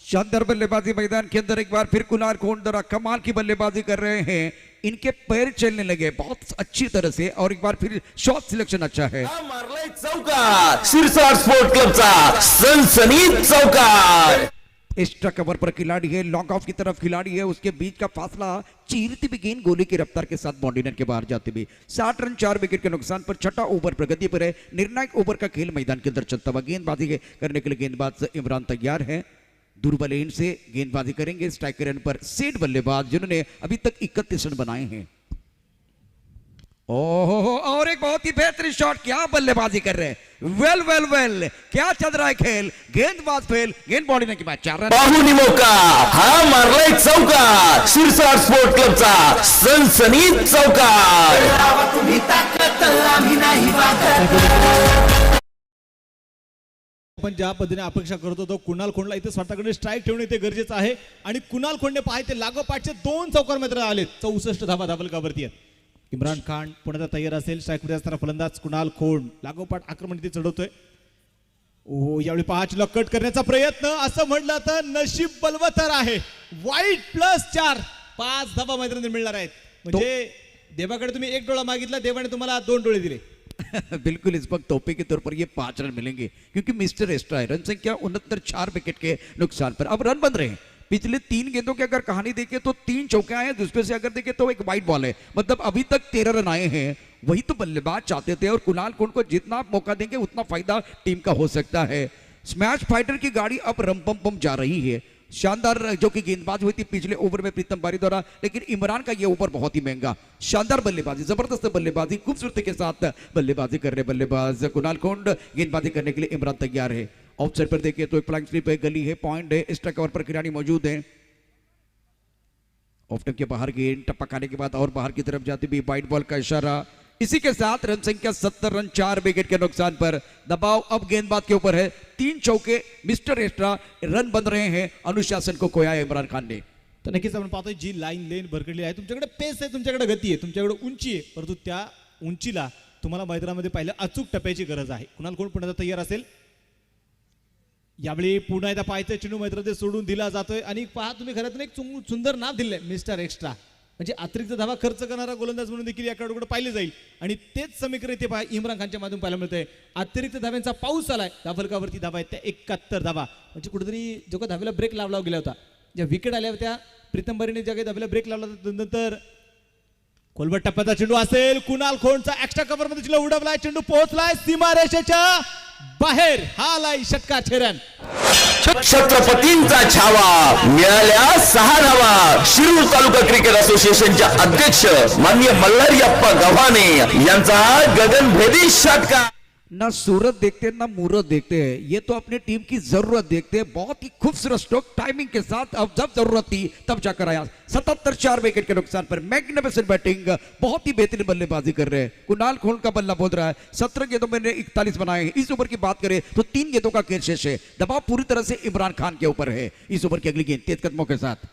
शानदार बल्लेबाजी मैदान के अंदर. एक बार फिर कुणाल खोंड जरा कमाल की बल्लेबाजी कर रहे हैं. इनके पैर चलने लगे बहुत अच्छी तरह से, और एक बार फिर शॉट सिलेक्शन अच्छा है। मारलाय चौकार शिरसाट स्पोर्ट क्लबचा सनसनीत चौकार। एक्स्ट्रा कवर पर खिलाड़ी है, लॉन्ग ऑफ की तरफ खिलाड़ी है, उसके बीच का फासला चीरती भी गेंद गोली की रफ्तार के साथ बाउंड्री के बाहर जाते हुए 60 रन 4 विकेट के नुकसान पर छठा ओवर प्रगति पर है। निर्णायक ओवर का खेल मैदान के अंदर चलता हुआ, गेंदबाजी करने के लिए गेंदबाज इमरान तैयार है। दुर्बल एंड से गेंदबाजी करेंगे स्ट्राइकर एंड पर सेठ बल्लेबाज जिन्होंने अभी तक 31 रन बनाए हैं। ओहो, और एक बहुत ही बेहतरीन शॉट, क्या बल्लेबाजी कर रहे हैं, वेल वेल वेल, क्या चल रहा है खेल, गेंदबाज फेल, गेंद बॉडी के बाद 4 रन। पाहुनी मौका हा मारलाय चौकार शिरसाट स्पोर्ट क्लबचा सनसनीत चौकार। आपण ज्या पद्धतीने अपेक्षा करत होतो कुणाल खोंडला इथे स्वतःकडे स्ट्राईक ठेवणे इथे गरजेचं आहे आणि कुणाल खोंडे पाहिजे लागोपाठचे 2 चौकार मात्र आले, 64 धावा धावलकावरती आहेत। इम्रान खान पुन्हा तयार असेल, स्ट्राईकमध्ये असताना फलंदाज कुणाल खोंड लागोपाठ आक्रमण इथे चढवतोय। ओ यावेळी 5 ला कट करण्याचा प्रयत्न, असं म्हटलं तर नशीब बलवत्तर आहे, वाईट +4 5 धावा मैदानात मिळणार आहेत। म्हणजे देवाकडे तुम्ही 1 डोळा मागितला, देवाने तुम्हाला 2 डोळे दिले। बिल्कुल इस वक्त तोहफे के तौर पर ये 5 रन मिलेंगे क्योंकि मिस्टर एक्स्ट्रा है। रन संख्या 69 4 विकेट के नुकसान पर अब रन बन रहे हैं। पिछले 3 गेंदों की अगर कहानी देखें तो 3 चौके आए हैं, जिसमें से अगर देखें तो एक वाइट बॉल है, मतलब अभी तक 13 रन आए हैं। वही तो बल्लेबाज चाहते थे, और कुणाल खोंड को जितना आप मौका देंगे उतना फायदा टीम का हो सकता है। स्मैश फाइटर की गाड़ी अब रम पम पम जा रही है। शानदार जो कि गेंदबाज हुई थी पिछले ओवर में प्रीतम बारी द्वारा, लेकिन इमरान का ये ओवर बहुत ही महंगा। शानदार बल्लेबाजी, जबरदस्त बल्लेबाजी, खूबसूरती के साथ बल्लेबाजी कर रहे बल्लेबाज कुणाल खोंड। गेंदबाजी करने के लिए इमरान तैयार है। आउटसाइड पर देखिए तो एक फ्लाइंग स्लिप है, गली है, पॉइंट है, एक्स्ट्रा कवर पर खिलाड़ी मौजूद है। ऑफ टर्म के बाहर गेंद टप्पा खाने के बाद और बाहर की तरफ जाती हुई वाइट बॉल का इशारा। इसी के साथ रन संख्या 70 रन 4 विकेट के नुकसान पर दबाव अब गेंदबाज के ऊपर है। 3 चौके मिस्टर एक्स्ट्रा, रन बन रहे हैं। अनुशासन को खोया है इमरान खान ने। तर नक्कीच आपण पाहतोय जी लाईन लेन भरकटली आहे, तुमच्याकडे पेस आहे, तुमच्याकडे गती आहे, तुमच्याकडे उंची आहे, परंतु त्या उंचीला तुम्हाला मैदानामध्ये पाहिलं अचूक टप्प्याची गरज आहे। कुणाल खोंड पुन्हा तयार असेल, यावेळी पुन्हा एकदा पाहायचं चेंडू मैदानामध्ये सोडून दिला जातोय आणि पहा तुम्ही खरं एक सुंदर नाव दिलंय मिस्टर एक्स्ट्रा, म्हणजे अतिरिक्त धावा खर्च करणारा गोलंदाज म्हणून देखील या खेळाडूकडे पाहिले जाईल। आणि तेच समीकरण इथे पहा इम्रान खानच्या माध्यमातून पाहायला मिळतंय। अतिरिक्त धाव्यांचा पाऊस आलाय, धावलकावरती धावा आहेत त्या 71 धावा, म्हणजे कुठेतरी जो का धावेला ब्रेक लावला गेला होता, ज्या विकेट आल्या होत्या प्रीतम बारीने ज्या काही धावेला ब्रेक लावला होता, नंतर खोलवट टप्प्याचा चेंडू असेल, कुणाल खोंडचा एक्स्ट्रा कव्हर मध्ये चेंडू उडवलाय, चेंडू पोहोचलाय सीमारेषेच्या बाहेर, हा लाई षटकार रन। छत्रपतींचा छावा मिळाल्या 6 धावा। शिरूर तालुका क्रिकेट असोसिएशनच्या अध्यक्ष माननीय मल्हारीअप्पा गव्हाणे यांचा गगनभेदी षटकार। ना सूरत देखते ना मूरत देखते हैं, ये तो अपनी टीम की जरूरत देखते हैं। बहुत ही खूबसूरत स्ट्रोक टाइमिंग के साथ, अब जब जरूरत थी तब जाकर आया। 77 4 विकेट के नुकसान पर मैग्निफिसेंट बैटिंग, बहुत ही बेहतरीन बल्लेबाजी कर रहे हैं। कुणाल खोंड का बल्ला बोल रहा है, 17 गेंदों में 41 बनाए हैं। इस ओवर की बात करें तो 3 गेंदों का खेल शेष है। दबाव पूरी तरह से इमरान खान के ऊपर है। इस ओवर की अगली गेंद तेज कदमों के साथ,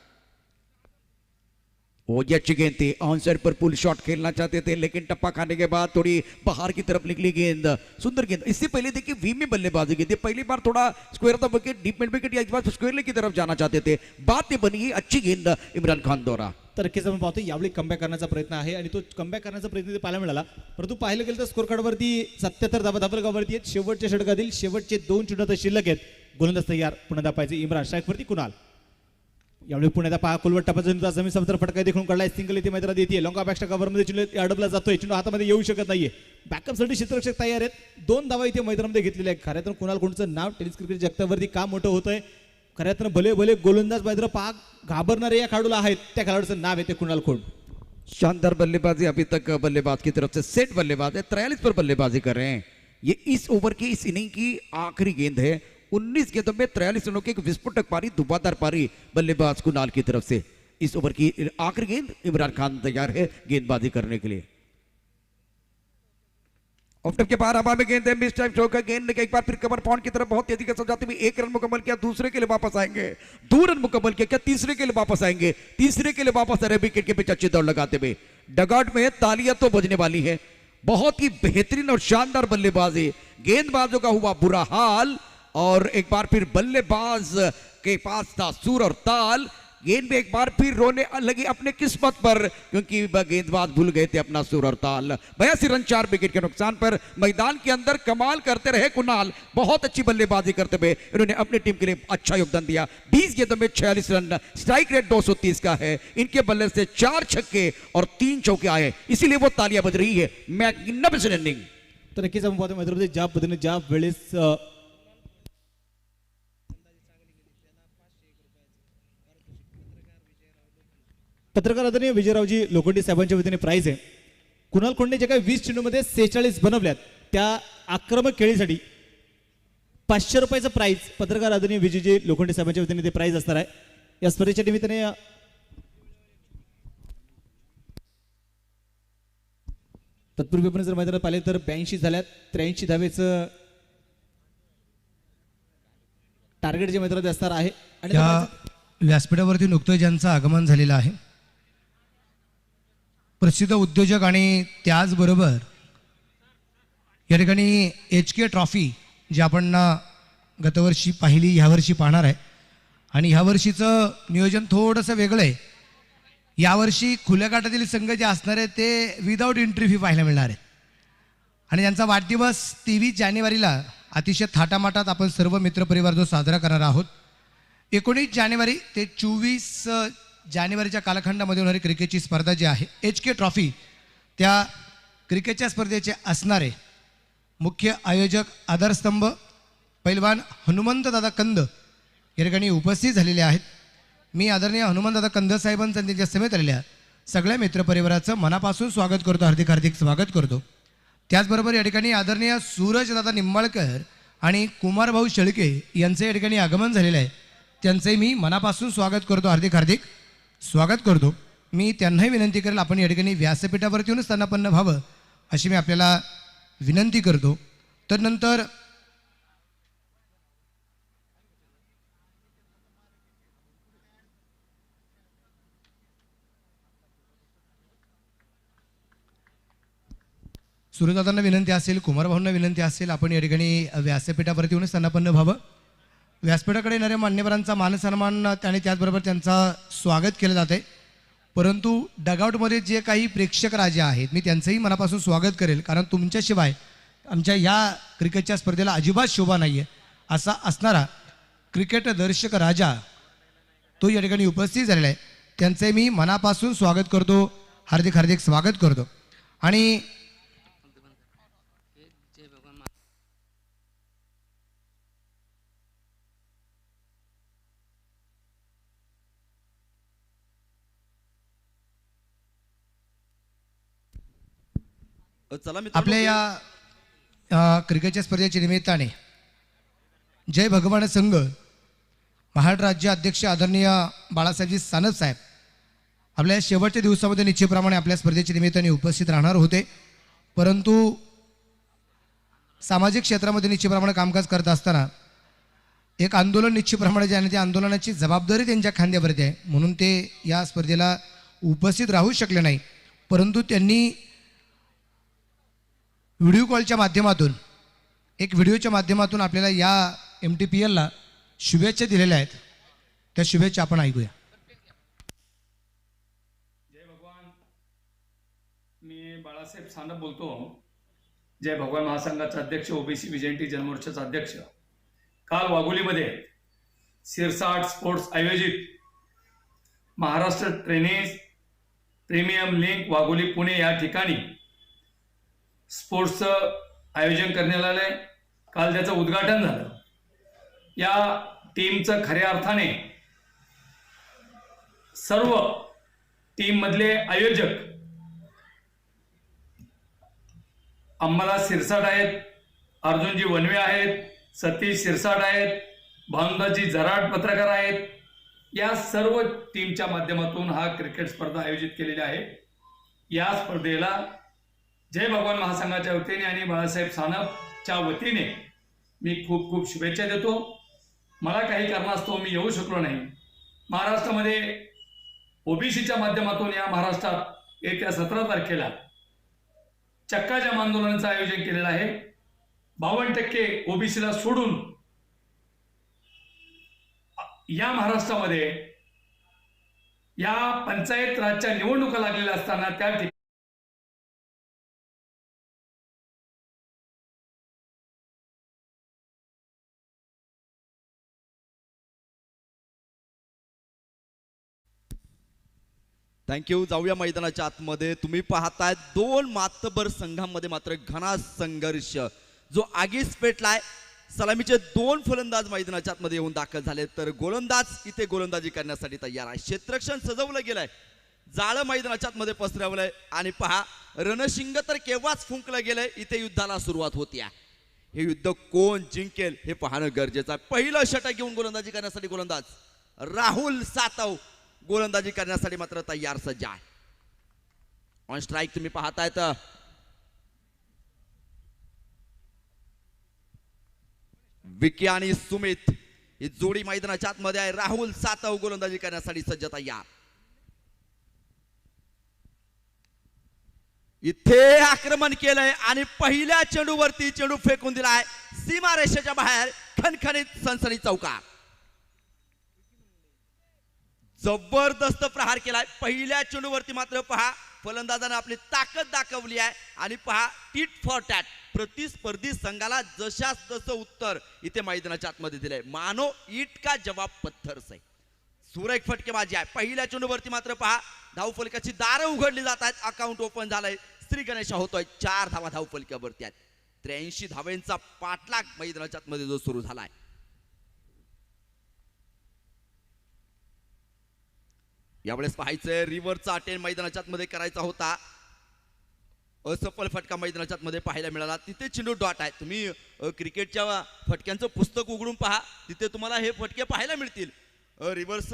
वो ये अच्छी गेंद थी, ऑन साइड पर पुल शॉट खेलना चाहते थे, लेकिन टप्पा खाने के बाद थोड़ी बाहर की तरफ निकली गेंद, सुंदर गेंद। इससे पहले देखिए वी में बल्लेबाजी की थी, पहली बार थोड़ा square of wicket, deep mid wicket या इस बार स्क्वायर की तरफ जाना चाहते थे, बात ये बनी अच्छी गेंद इमरान खान द्वारा। तर नक्कीच आपण पाहतो यावेळी कमबॅक करण्याचा प्रयत्न आहे आणि तो कमबॅक करण्याचा प्रयत्न ते पाहायला मिळाला, परंतु पाहिलं गेलं तर स्कोर कार्डवरती 77 धावा धावलकावरती आहेत। शेवटच्या षटकातील शेवटचे 2 चेंडू आता शिल्लक आहेत। गोलंदाज तयार, पुन्हा पाहिजे इम्रान, स्ट्राईकवरती कुणाल। यावेळी पुण्याचा पहा कोलवट टप्प्याचा जमीन समुद्र फटका देखून काढलाय, सिंगल इथे मैदानात येते, लॉंग ऑफ एक्स्ट्रा कव्हर मध्ये चेंडू अडवला जातोय, चेंडू हातामध्ये येऊ शकत नाहीये। बॅकअपसाठी क्षेत्ररक्षक तयार आहेत, 2 धावा इथे मैदानामध्ये घेतलेल्या आहेत। खऱ्या तर कुणाल खोंडचं नाव टेनिस क्रिकेट जगतावरती का मोठं होतंय, खऱ्या तर भले भले गोलंदाज मैदान पहा घाबरणारे या खेळाडूला आहेत, त्या खेळाडूचं नाव आहे ते कुणाल खोंड। शानदार बल्लेबाजी अभी तक बल्लेबाज की तरफ से, सेट बल्लेबाज है, 43 पर बल्लेबाजी कर रहे हैं। ये इस ओवर की इस इनिंग की आखिरी गेंद है। 19 गेंदों में 43 रनों की एक विस्फोटक पारी, धुआंधार पारी बल्लेबाज कुणाल की तरफ से। इस ओवर की आखिरी गेंद, इमरान खान तैयार है गेंदबाजी करने के लिए। ऑफ टर्म के बाहर हवा में गेंद है, मिस टाइम शो का गेंद एक बार फिर कवर पॉइंट की तरफ बहुत तेजी के साथ जाते हुए 1 रन मुकम्मल किया, दूसरे के लिए वापस आएंगे, 2 रन मुकम्मल किया, क्या तीसरे के लिए वापस आएंगे, तीसरे के लिए वापस आ रहे, विकेट के पीछे अच्छी दौड़ लगाते हुए। डगआउट में तालियां तो बजने वाली है। बहुत ही बेहतरीन और शानदार बल्लेबाजी, गेंदबाजों का हुआ बुरा हाल, और एक बार फिर बल्लेबाज के पास था सुर और ताल। गेंद में एक बार फिर रोने लगी अपने किस्मत पर, क्योंकि वह गेंदबाज भूल गए थे अपना सुर और ताल। 82 रन 4 विकेट के नुकसान पर मैदान के अंदर कमाल करते रहे कुणाल, बहुत अच्छी बल्लेबाजी करते हुए इन्होंने अपनी टीम के लिए अच्छा योगदान दिया। 20 गेंदों में 46 रन, स्ट्राइक रेट 230 का है। इनके बल्ले से 4 छक्के और 3 चौके आए, इसीलिए वो तालियां बज रही है। Magnificent inning. तर नक्कीच आपण पाहतो मैदानामध्ये ज्या पद्धतीने ज्या वेळेस पत्रकार आदरणीय विजयरावजी लोखंडे साहेबांच्या वतीने प्राइज आहे. कुणाल खोंडे जे काही 20 चेंडूमध्ये 46 बनवल्यात त्या आक्रमक खेळीसाठी 500 रुपयाचं प्राइज पत्रकार आदरणीय विजयजी लोखंडे साहेबांच्या वतीने ते प्राइज असणार आहे. या स्पर्धेच्या निमित्ताने तत्पूर्वी आपण जर मैदानात पाहिले तर 82 झाल्यात. 83 धावेचं टार्गेट जे मैदानात असणार आहे. आणि त्या व्यासपीठावरती नुकतंच ज्यांचं आगमन झालेलं आहे, प्रसिद्ध उद्योजक आणि त्याचबरोबर या ठिकाणी HK ट्रॉफी जी आपण गतवर्षी पाहिली, ह्यावर्षी पाहणार आहे. आणि ह्या वर्षीचं नियोजन थोडंसं वेगळं आहे. यावर्षी खुल्या गाठातील संघ जे असणार आहेत ते विदाऊट एंट्री फी पाहायला मिळणार आहे. आणि त्यांचा वाढदिवस 23 जानेवारीला अतिशय थाटामाटात आपण सर्व मित्रपरिवार जो साजरा करणार आहोत. 19 जानेवारी ते 24 जानेवारीच्या कालखंडामध्ये होणारी क्रिकेटची स्पर्धा जी आहे HK ट्रॉफी, त्या क्रिकेटच्या स्पर्धेचे असणारे मुख्य आयोजक आधारस्तंभ पैलवान हनुमंतदादा कंद या ठिकाणी उपस्थित झालेले आहेत. मी आदरणीय हनुमंतदादा कंद साहेबांचं त्यांच्या समेत आलेल्या सगळ्या मित्रपरिवाराचं मनापासून स्वागत करतो, हार्दिक हार्दिक स्वागत करतो. त्याचबरोबर या ठिकाणी आदरणीय सूरजदादा निंबाळकर आणि कुमारभाऊ शेळके यांचं या ठिकाणी आगमन झालेलं आहे. त्यांचंही मी मनापासून स्वागत करतो, हार्दिक हार्दिक स्वागत करतो. मी त्यांनाही विनंती करेल आपण या ठिकाणी व्यासपीठावरती येऊन स्थानापन्न व्हावं अशी मी आपल्याला विनंती करतो. तर नंतर सूर्यदादांना विनंती असेल, कुमारभाऊंना विनंती असेल, आपण या ठिकाणी व्यासपीठावरती येऊन स्थानापन्न व्हावं. व्यासपीठाकडे येणाऱ्या मान्यवरांचा मानसन्मान आणि त्याचबरोबर त्यांचा स्वागत केलं जाते. परंतु डगआउटमध्ये जे काही प्रेक्षक राजे आहेत मी त्यांचंही मनापासून स्वागत करेल, कारण तुमच्याशिवाय आमच्या या क्रिकेटच्या स्पर्धेला अजिबात शोभा नाही आहे. असा असणारा क्रिकेट दर्शक राजा तो या ठिकाणी उपस्थित झालेला आहे. त्यांचे मी मनापासून स्वागत करतो, हार्दिक हार्दिक स्वागत करतो. आणि आपल्या या क्रिकेटच्या स्पर्धेच्या निमित्ताने जय भगवान संघ महाराष्ट्र राज्य अध्यक्ष आदरणीय बाळासाहेबजी सानप साहेब आपल्या शेवटच्या दिवसामध्ये निश्चितप्रमाणे आपल्या स्पर्धेच्या निमित्ताने उपस्थित राहणार होते. परंतु सामाजिक क्षेत्रामध्ये निश्चितप्रमाणे कामकाज करत असताना एक आंदोलन निश्चितप्रमाणे जे आहे त्या आंदोलनाची जबाबदारी त्यांच्या खांद्यावरती आहे, म्हणून ते या स्पर्धेला उपस्थित राहू शकले नाही. परंतु त्यांनी व्हिडिओ कॉलच्या माध्यमातून एक व्हिडिओच्या माध्यमातून आपल्याला या MTPLला शुभेच्छा दिलेल्या आहेत. त्या शुभेच्छा आपण ऐकूया. जय भगवान, मी बाळासाहेब सानप बोलतो. जय भगवान महासंघाचा अध्यक्ष, OBC विजयंती जनमोर्चाचा अध्यक्ष. काल वाघोलीमध्ये सिरसाट स्पोर्ट्स आयोजित Maharashtra tennis premium league Wagholi Pune या ठिकाणी स्पोर्ट्सचं आयोजन करण्यात आलंय. काल त्याचं उद्घाटन झालं. या टीमचं खऱ्या अर्थाने सर्व टीम मधले आयोजक अंबाला सिरसाट आहेत, अर्जुनजी वनवे आहेत, सतीश सिरसाट आहेत, भानुदाजी जराट पत्रकार आहेत. या सर्व टीमच्या माध्यमातून हा क्रिकेट स्पर्धा आयोजित केलेली आहे. या स्पर्धेला जय भगवान महासंघाच्या वतीने आणि बाळासाहेब सानपच्या वतीने मी खूप खूप शुभेच्छा देतो. मला काही कारणास्तव मी येऊ शकलो नाही. महाराष्ट्रामध्ये OBCच्या माध्यमातून या महाराष्ट्रात येत्या 17 तारखेला चक्काजाम आंदोलनाचं आयोजन केलेलं आहे. 52% OBCला सोडून या महाराष्ट्रामध्ये या पंचायत राजच्या निवडणुका लागलेल्या असताना त्या ठिकाणी थँक्यू. जाऊया मैदानाच्या आतमध्ये. तुम्ही पाहताय दोन मातबर संघांमध्ये मात्र घना संघर्ष जो आगीच पेटलाय. सलामीचे दोन फलंदाज मैदानाच्या आतमध्ये येऊन दाखल झाले तर गोलंदाज इथे गोलंदाजी करण्यासाठी तयार आहे. क्षेत्ररक्षण सजवलं गेलंय, जाळं मैदानाच्या आतमध्ये पसरवलंय आणि पहा रणशिंग तर केव्हाच फुंकलं गेलंय. इथे युद्धाला सुरुवात होती. हे युद्ध कोण जिंकेल हे पाहणं गरजेचं आहे. पहिलं षटक घेऊन गोलंदाजी करण्यासाठी गोलंदाज राहुल सातव गोलंदाजी करण्यासाठी मात्र तयार सज्ज आहे. ऑन स्ट्राईक तुम्ही पाहताय तर विकी आणि सुमित ही जोडी मैदानाच्या आतमध्ये आहे. राहुल सातव गोलंदाजी करण्यासाठी सज्ज तयार. इथे आक्रमण केलंय आणि पहिल्या चेंडूवरती चेंडू फेकून दिलाय सीमारेषेच्या बाहेर. खणखणीत सनसनी चौकार. जबरदस्त प्रहार केलाय. पहिल्या चेंडूवरती मात्र पहा फलंदाजाने आपली ताकद दाखवली आहे आणि पहा टीट फॉर टॅट प्रतिस्पर्धी संघाला जशास तसं उत्तर इथे मैदानाच्या आतमध्ये दिलंय. मानो ईट का जवाब पत्थर से. सुरेख फटकेबाजी आहे. पहिल्या चेंडूवरती मात्र पहा धावफलकाची दारं उघडली जात आहेत. अकाउंट ओपन झालंय. श्री गणेशा होतोय. 4 धावा धावफलकावरती आहेत. 83 धावांचा पाठलाग मैदानाच्या आतमध्ये जो सुरू झालाय. यावेळेस पाहायचंय रिव्हरचा अटेम्प्ट मैदानाच्या आतमध्ये करायचा होता. असफल फटका मैदानाच्या आतमध्ये पाहायला मिळाला. तिथे चेंडू डॉट आहे. तुम्ही क्रिकेटच्या फटक्यांचं पुस्तक उघडून पहा, तिथे तुम्हाला हे फटके पाहायला मिळतील. रिव्हर्स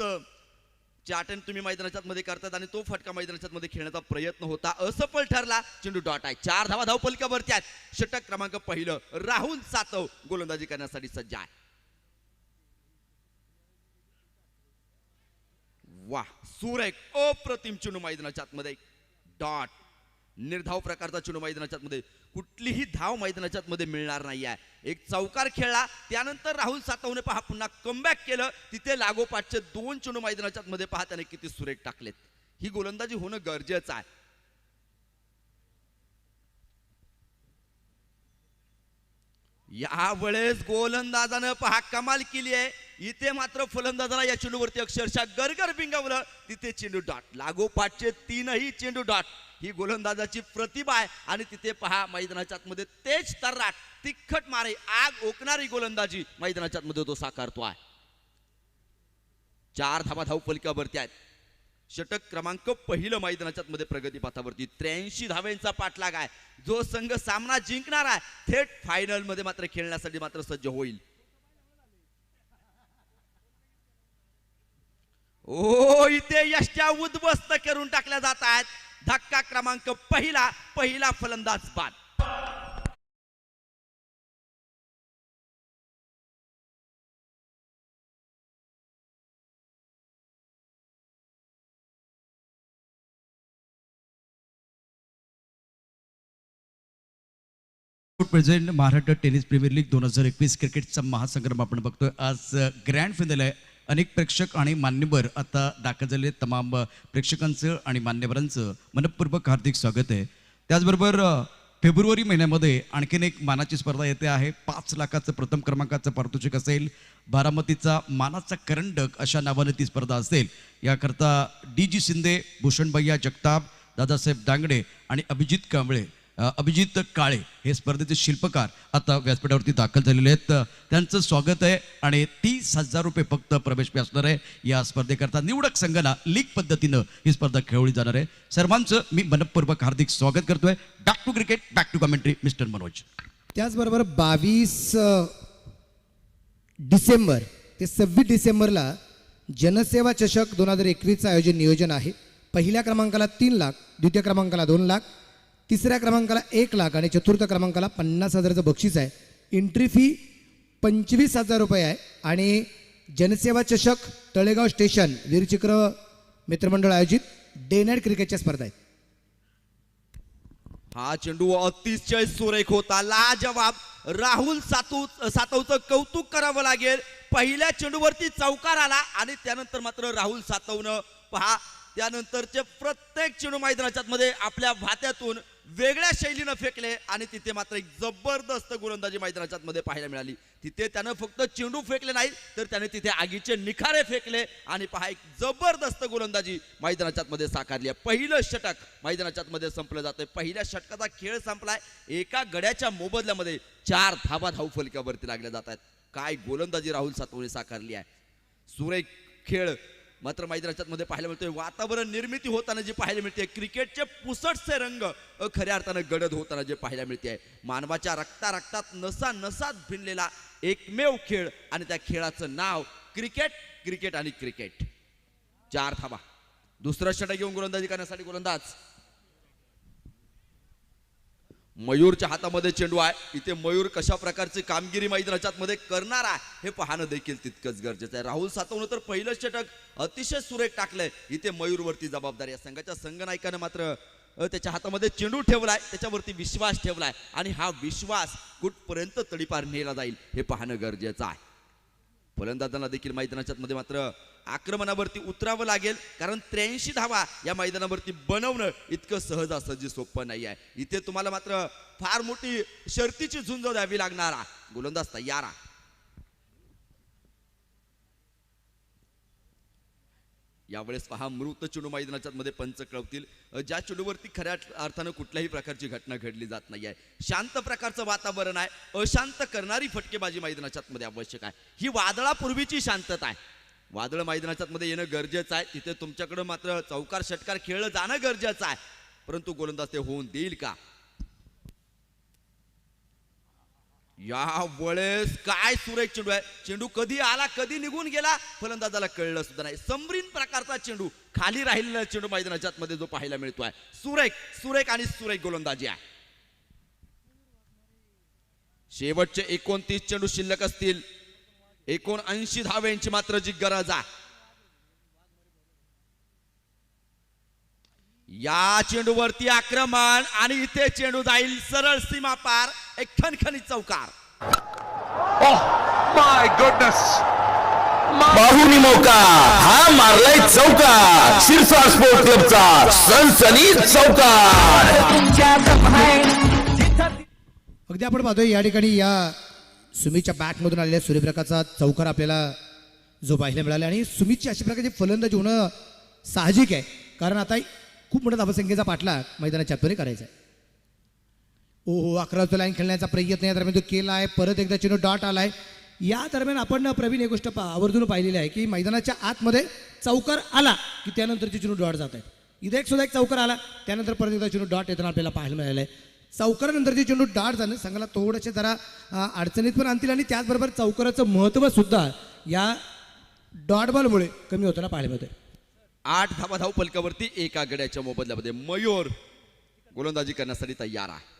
चे अटेम्प्ट तुम्ही मैदानाच्या आतमध्ये करतात आणि तो फटका मैदानाच्या आतमध्ये खेळण्याचा प्रयत्न होता. असफल ठरला. चेंडू डॉट आहे. 4 धावा धावफलकावरती आहेत. षटक क्रमांक पहिलं राहुल सातव गोलंदाजी करण्यासाठी सज्ज आहे. वाह सुरेख अप्रतिम चेंडू मैदानाच्या आतमध्ये. डॉट निर्धाव प्रकारचा चेंडू मैदानाच्या आतमध्ये. कुठलीही धाव मैदानाच्या आतमध्ये मिळणार नाही आहे. एक चौकार खेळला त्यानंतर राहुल सातवने पहा पुन्हा कमबॅक केलं. तिथे लागोपाठचे 2 चेंडू मैदानाच्या आतमध्ये पहा त्याने किती सुरेख टाकलेत. ही गोलंदाजी होणं गरजेचं आहे. यावेळेस गोलंदाजानं पहा कमाल केली आहे. इथे मात्र फलंदाजाला या चेंडूवरती अक्षरशः गरगर बिंगवलं. तिथे चेंडू डॉट. लागोपाठचे 3ही चेंडू डॉट. ही गोलंदाजाची प्रतिभा आहे आणि तिथे पहा मैदानाच्या आतमध्ये तेज तर्राट तिखट मारे आग ओकणारी गोलंदाजी मैदानाच्या आतमध्ये तो साकारतो आहे. 4 धावा धावफलकावरती आहेत. षटक क्रमांक पहिलं मैदानाच्या आतमध्ये प्रगती पथावरती. 83 धावांचा पाठलाग आहे. जो संघ सामना जिंकणार आहे थेट फायनल मध्ये मात्र खेळण्यासाठी मात्र सज्ज होईल. ओ इथे यष्ट्या उद्ध्वस्त करून टाकल्या जात आहेत. धक्का क्रमांक पहिला फलंदाज बाद. Present Maharashtra tennis premier league 2021 क्रिकेटचा महासंग्राम आपण बघतोय. आज ग्रँड फिनाले आहे. अनेक प्रेक्षक आणि मान्यवर आता दाखल झाले. तमाम प्रेक्षकांचं आणि मान्यवरांचं मनपूर्वक हार्दिक स्वागत आहे. त्याचबरोबर फेब्रुवारी महिन्यामध्ये आणखीन एक मानाची स्पर्धा येते आहे. 5 लाखाचं प्रथम क्रमांकाचं पारितोषिक असेल. बारामतीचा मानाचा करंडक अशा नावाने ती स्पर्धा असेल. याकरता DG शिंदे, भूषणभैया जगताप, दादासाहेब दांगडे आणि अभिजित काळे हे स्पर्धेचे शिल्पकार आता व्यासपीठावरती दाखल झालेले आहेत. त्यांचं स्वागत आहे आणि 30,000 रुपये फक्त प्रवेश फी असणार आहे. या स्पर्धेकरता निवडक संघाला लीग पद्धतीनं ही स्पर्धा खेळवली जाणार आहे. सर्वांचं मी मनपूर्वक हार्दिक स्वागत करतोय. Back to cricket, back to commentary, mister Manoj. त्याचबरोबर 22 डिसेंबर ते 26 डिसेंबरला जनसेवा चषक 2021चं नियोजन आहे. पहिल्या क्रमांकाला 3 लाख, द्वितीय क्रमांकाला 2 लाख, तिसऱ्या क्रमांकाला 1 लाख आणि चतुर्थ क्रमांकाला 50,000चं बक्षीस आहे. एंट्री फी 25,000 रुपये आहे आणि जनसेवा चषक तळेगाव स्टेशन वीरचक्र मित्रमंडळ आयोजित डे नाईट क्रिकेटच्या स्पर्धा आहेत. हा चेंडू अतिशय सुरेख होता. लाजवाब. राहुल सातवचं कौतुक करावं लागेल. पहिल्या चेंडूवरती चौकार आला आणि त्यानंतर मात्र राहुल सातवनं पहा त्यानंतरचे प्रत्येक चेंडू मैदानाच्या आतमध्ये आपल्या भात्यातून वेगळ्या शैलीनं फेकले आणि तिथे मात्र एक जबरदस्त गोलंदाजी मैदानाच्या आतमध्ये पाहायला मिळाली. तिथे त्यानं फक्त चेंडू फेकले नाही तर त्याने तिथे आगीचे निखारे फेकले आणि पहा एक जबरदस्त गोलंदाजी मैदानाच्या आतमध्ये साकारली आहे. पहिलं षटक मैदानाच्या आतमध्ये संपलं जातंय. पहिल्या षटकाचा खेळ संपलाय. एका गड्याच्या मोबदल्यामध्ये 4 धाबा धावफलकावरती लागल्या जात आहेत. काय गोलंदाजी राहुल सातवणे साकारली आहे. सुरेख खेळ मात्र मैदानाच्या मध्ये पाहायला मिळतोय. वातावरण निर्मिती होताना जी पाहायला मिळते, क्रिकेटचे पुसटसे रंग खऱ्या अर्थानं गडद होताना जे पाहायला मिळते. मानवाच्या रक्तात नसा नसात भिनलेला एकमेव खेळ आणि त्या खेळाचं नाव क्रिकेट. क्रिकेट आणि क्रिकेट. 4 धाबा. दुसरं षटक घेऊन गोलंदाजी करण्यासाठी गोलंदाज मयूरच्या हातामध्ये चेंडू आहे. इथे मयूर कशा प्रकारची कामगिरी मैदानाच्या मध्ये करणार आहे हे पाहणं देखील तितकंच गरजेचं आहे. राहुल सातवणे तर पहिलं षटक अतिशय सुरेख टाकलंय. इथे मयूरवरती जबाबदारी या संघाच्या संघनायकाने मात्र त्याच्या हातामध्ये चेंडू ठेवलाय, त्याच्यावरती विश्वास ठेवलाय आणि हा विश्वास कुठपर्यंत तडीपार नेला जाईल हे पाहणं गरजेचं आहे. फलंदाजांना देखील मैदानाच्या मध्ये मात्र आक्रमणावरती उतरावं लागेल, कारण 83 धावा या मैदानावरती बनवणं इतकं सहजासहजी सोपं नाही आहे. इथे तुम्हाला मात्र फार मोठी शर्तीची झुंज द्यावी लागणार. गोलंदाज तयार आहे. यावेळेस पहा मृत चेंडू मैदानाच्या मध्ये पंच कळवतील. ज्या चेंडूवरती खऱ्या अर्थानं कुठल्याही प्रकारची घटना घडली जात नाही आहे. शांत प्रकारचं वातावरण आहे. अशांत करणारी फटकेबाजी मैदानाच्या मध्ये आवश्यक आहे. ही वादळापूर्वीची शांतता आहे. वादळ मैदानाच्या मध्ये येणं गरजेचं आहे. तिथे तुमच्याकडे मात्र चौकार षटकार खेळलं जाणं गरजेचं आहे, परंतु गोलंदाज ते होऊन देईल का? या वेळेस काय सुरेख चेंडू आहे. चेंडू कधी आला कधी निघून गेला फलंदाजाला कळलं सुद्धा नाही. समरीन प्रकारचा चेंडू, खाली राहिलेला चेंडू मैदानाच्या मध्ये जो पाहायला मिळतोय. सुरेख सुरेख आणि सुरेख गोलंदाजी आहे. शेवटचे 29 चेंडू शिल्लक असतील. 79 धाव्यांची मात्र जी गरज आहे. या चेंडूवरती आक्रमण आणि इथे चेंडू जाईल सरळ सीमा पार. एक खणखणीत चौकार. माय गुडनेस, बाहुनी मौका हा मारलाय चौकार. शिरसाट स्पोर्ट क्लबचा सनसनीत चौकार. अगदी आपण पाहतोय या ठिकाणी या सुमितच्या बॅटमधून आलेल्या सूर्यप्रकाशचा चौकार आपल्याला जो पाहायला मिळाला आणि सुमितची अशा प्रकारची फलंदाजी होणं साहजिक आहे, कारण आता खूप मोठ्या धावसंख्येचा पाठलाग मैदानाच्या आतमध्ये करायचा आहे. ओहो 11 लाईन खेळण्याचा प्रयत्न या दरम्यान तो केला आहे. परत एकदा चेंडू डॉट आलाय. या दरम्यान आपण प्रवीण एक गोष्ट आवर्जून पाहिलेली आहे की मैदानाच्या आतमध्ये चौकार आला की त्यानंतरचे चेंडू डॉट जात आहेत. इथे सुद्धा एक चौकार आला, त्यानंतर परत एकदा चेंडू डॉट येताना आपल्याला पाहायला मिळालं आहे. चौकारानंतरचे चेंडू डॉट झालं संघाला थोडेसे जरा अडचणीत पण आणतील आणि त्याचबरोबर चौकाराचं महत्त्व सुद्धा या डॉट बॉलमुळे कमी होताना पाहायला मिळतंय. 8 धावा धाव फलकावरती एका गड्याच्या मोबदल्यामध्ये मयूर गोलंदाजी करण्यासाठी तयार आहे.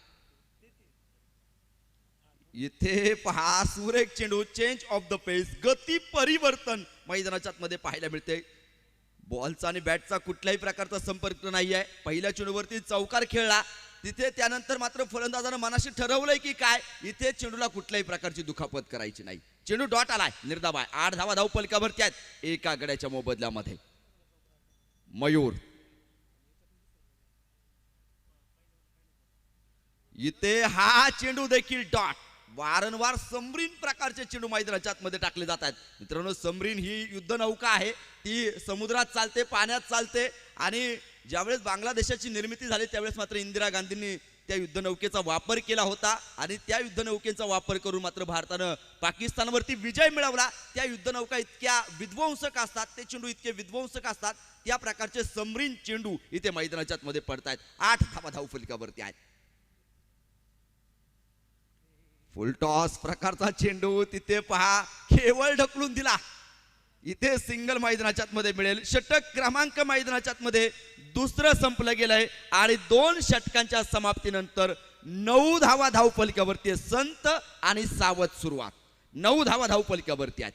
इथे पहा सुरेख चेंडू, चेंज ऑफ द पेस, गती परिवर्तन मैदानाच्या मध्ये पाहायला मिळते. बॉलचा आणि बॅटचा कुठल्याही प्रकारचा संपर्क नाही आहे. पहिल्या चेंडूवरती चौकार खेळला, तिथे त्यानंतर मात्र फलंदाजानं मनाशी ठरवलंय की काय इथे चेंडूला कुठल्याही प्रकारची दुखापत करायची नाही. चेंडू डॉट आलाय, निर्धाव आहे. 8 धावा धाव फलकावरती आहेत एका गड्याच्या मोबदल्यामध्ये. मयूर इथे हा चेंडू देखील डॉट. वारंवार समरीन प्रकारचे चेंडू मैदानाच्या आतमध्ये टाकले जात आहेत. मित्रांनो, समरीन ही युद्ध नौका आहे. ती समुद्रात चालते, पाण्यात चालते आणि ज्यावेळेस बांगलादेशाची निर्मिती झाली त्यावेळेस मात्र इंदिरा गांधींनी त्या युद्धनौकेचा वापर केला होता आणि त्या युद्धनौकेचा वापर करून मात्र भारतानं पाकिस्तानवरती विजय मिळवला. त्या युद्धनौका इतक्या विध्वंसक असतात, ते चेंडू इतके विध्वंसक असतात, त्या प्रकारचे समरीन चेंडू इथे मैदानाच्या मध्ये पडतायत. 8 धावा धाव फलकावरती आहेत. फुल टॉस प्रकारचा चेंडू तिथे पहा केवळ ढकलून दिला. इथे सिंगल मैदानाच्या मध्ये मिळेल. षटक क्रमांक मैदानाच्या मध्ये दुसरं संपलं गेलंय आणि 2 षटकांच्या समाप्तीनंतर 9 धावा धाव फलकावरती संत आणि सावध सुरुवात. 9 धावा धाव फलकावरती आहेत.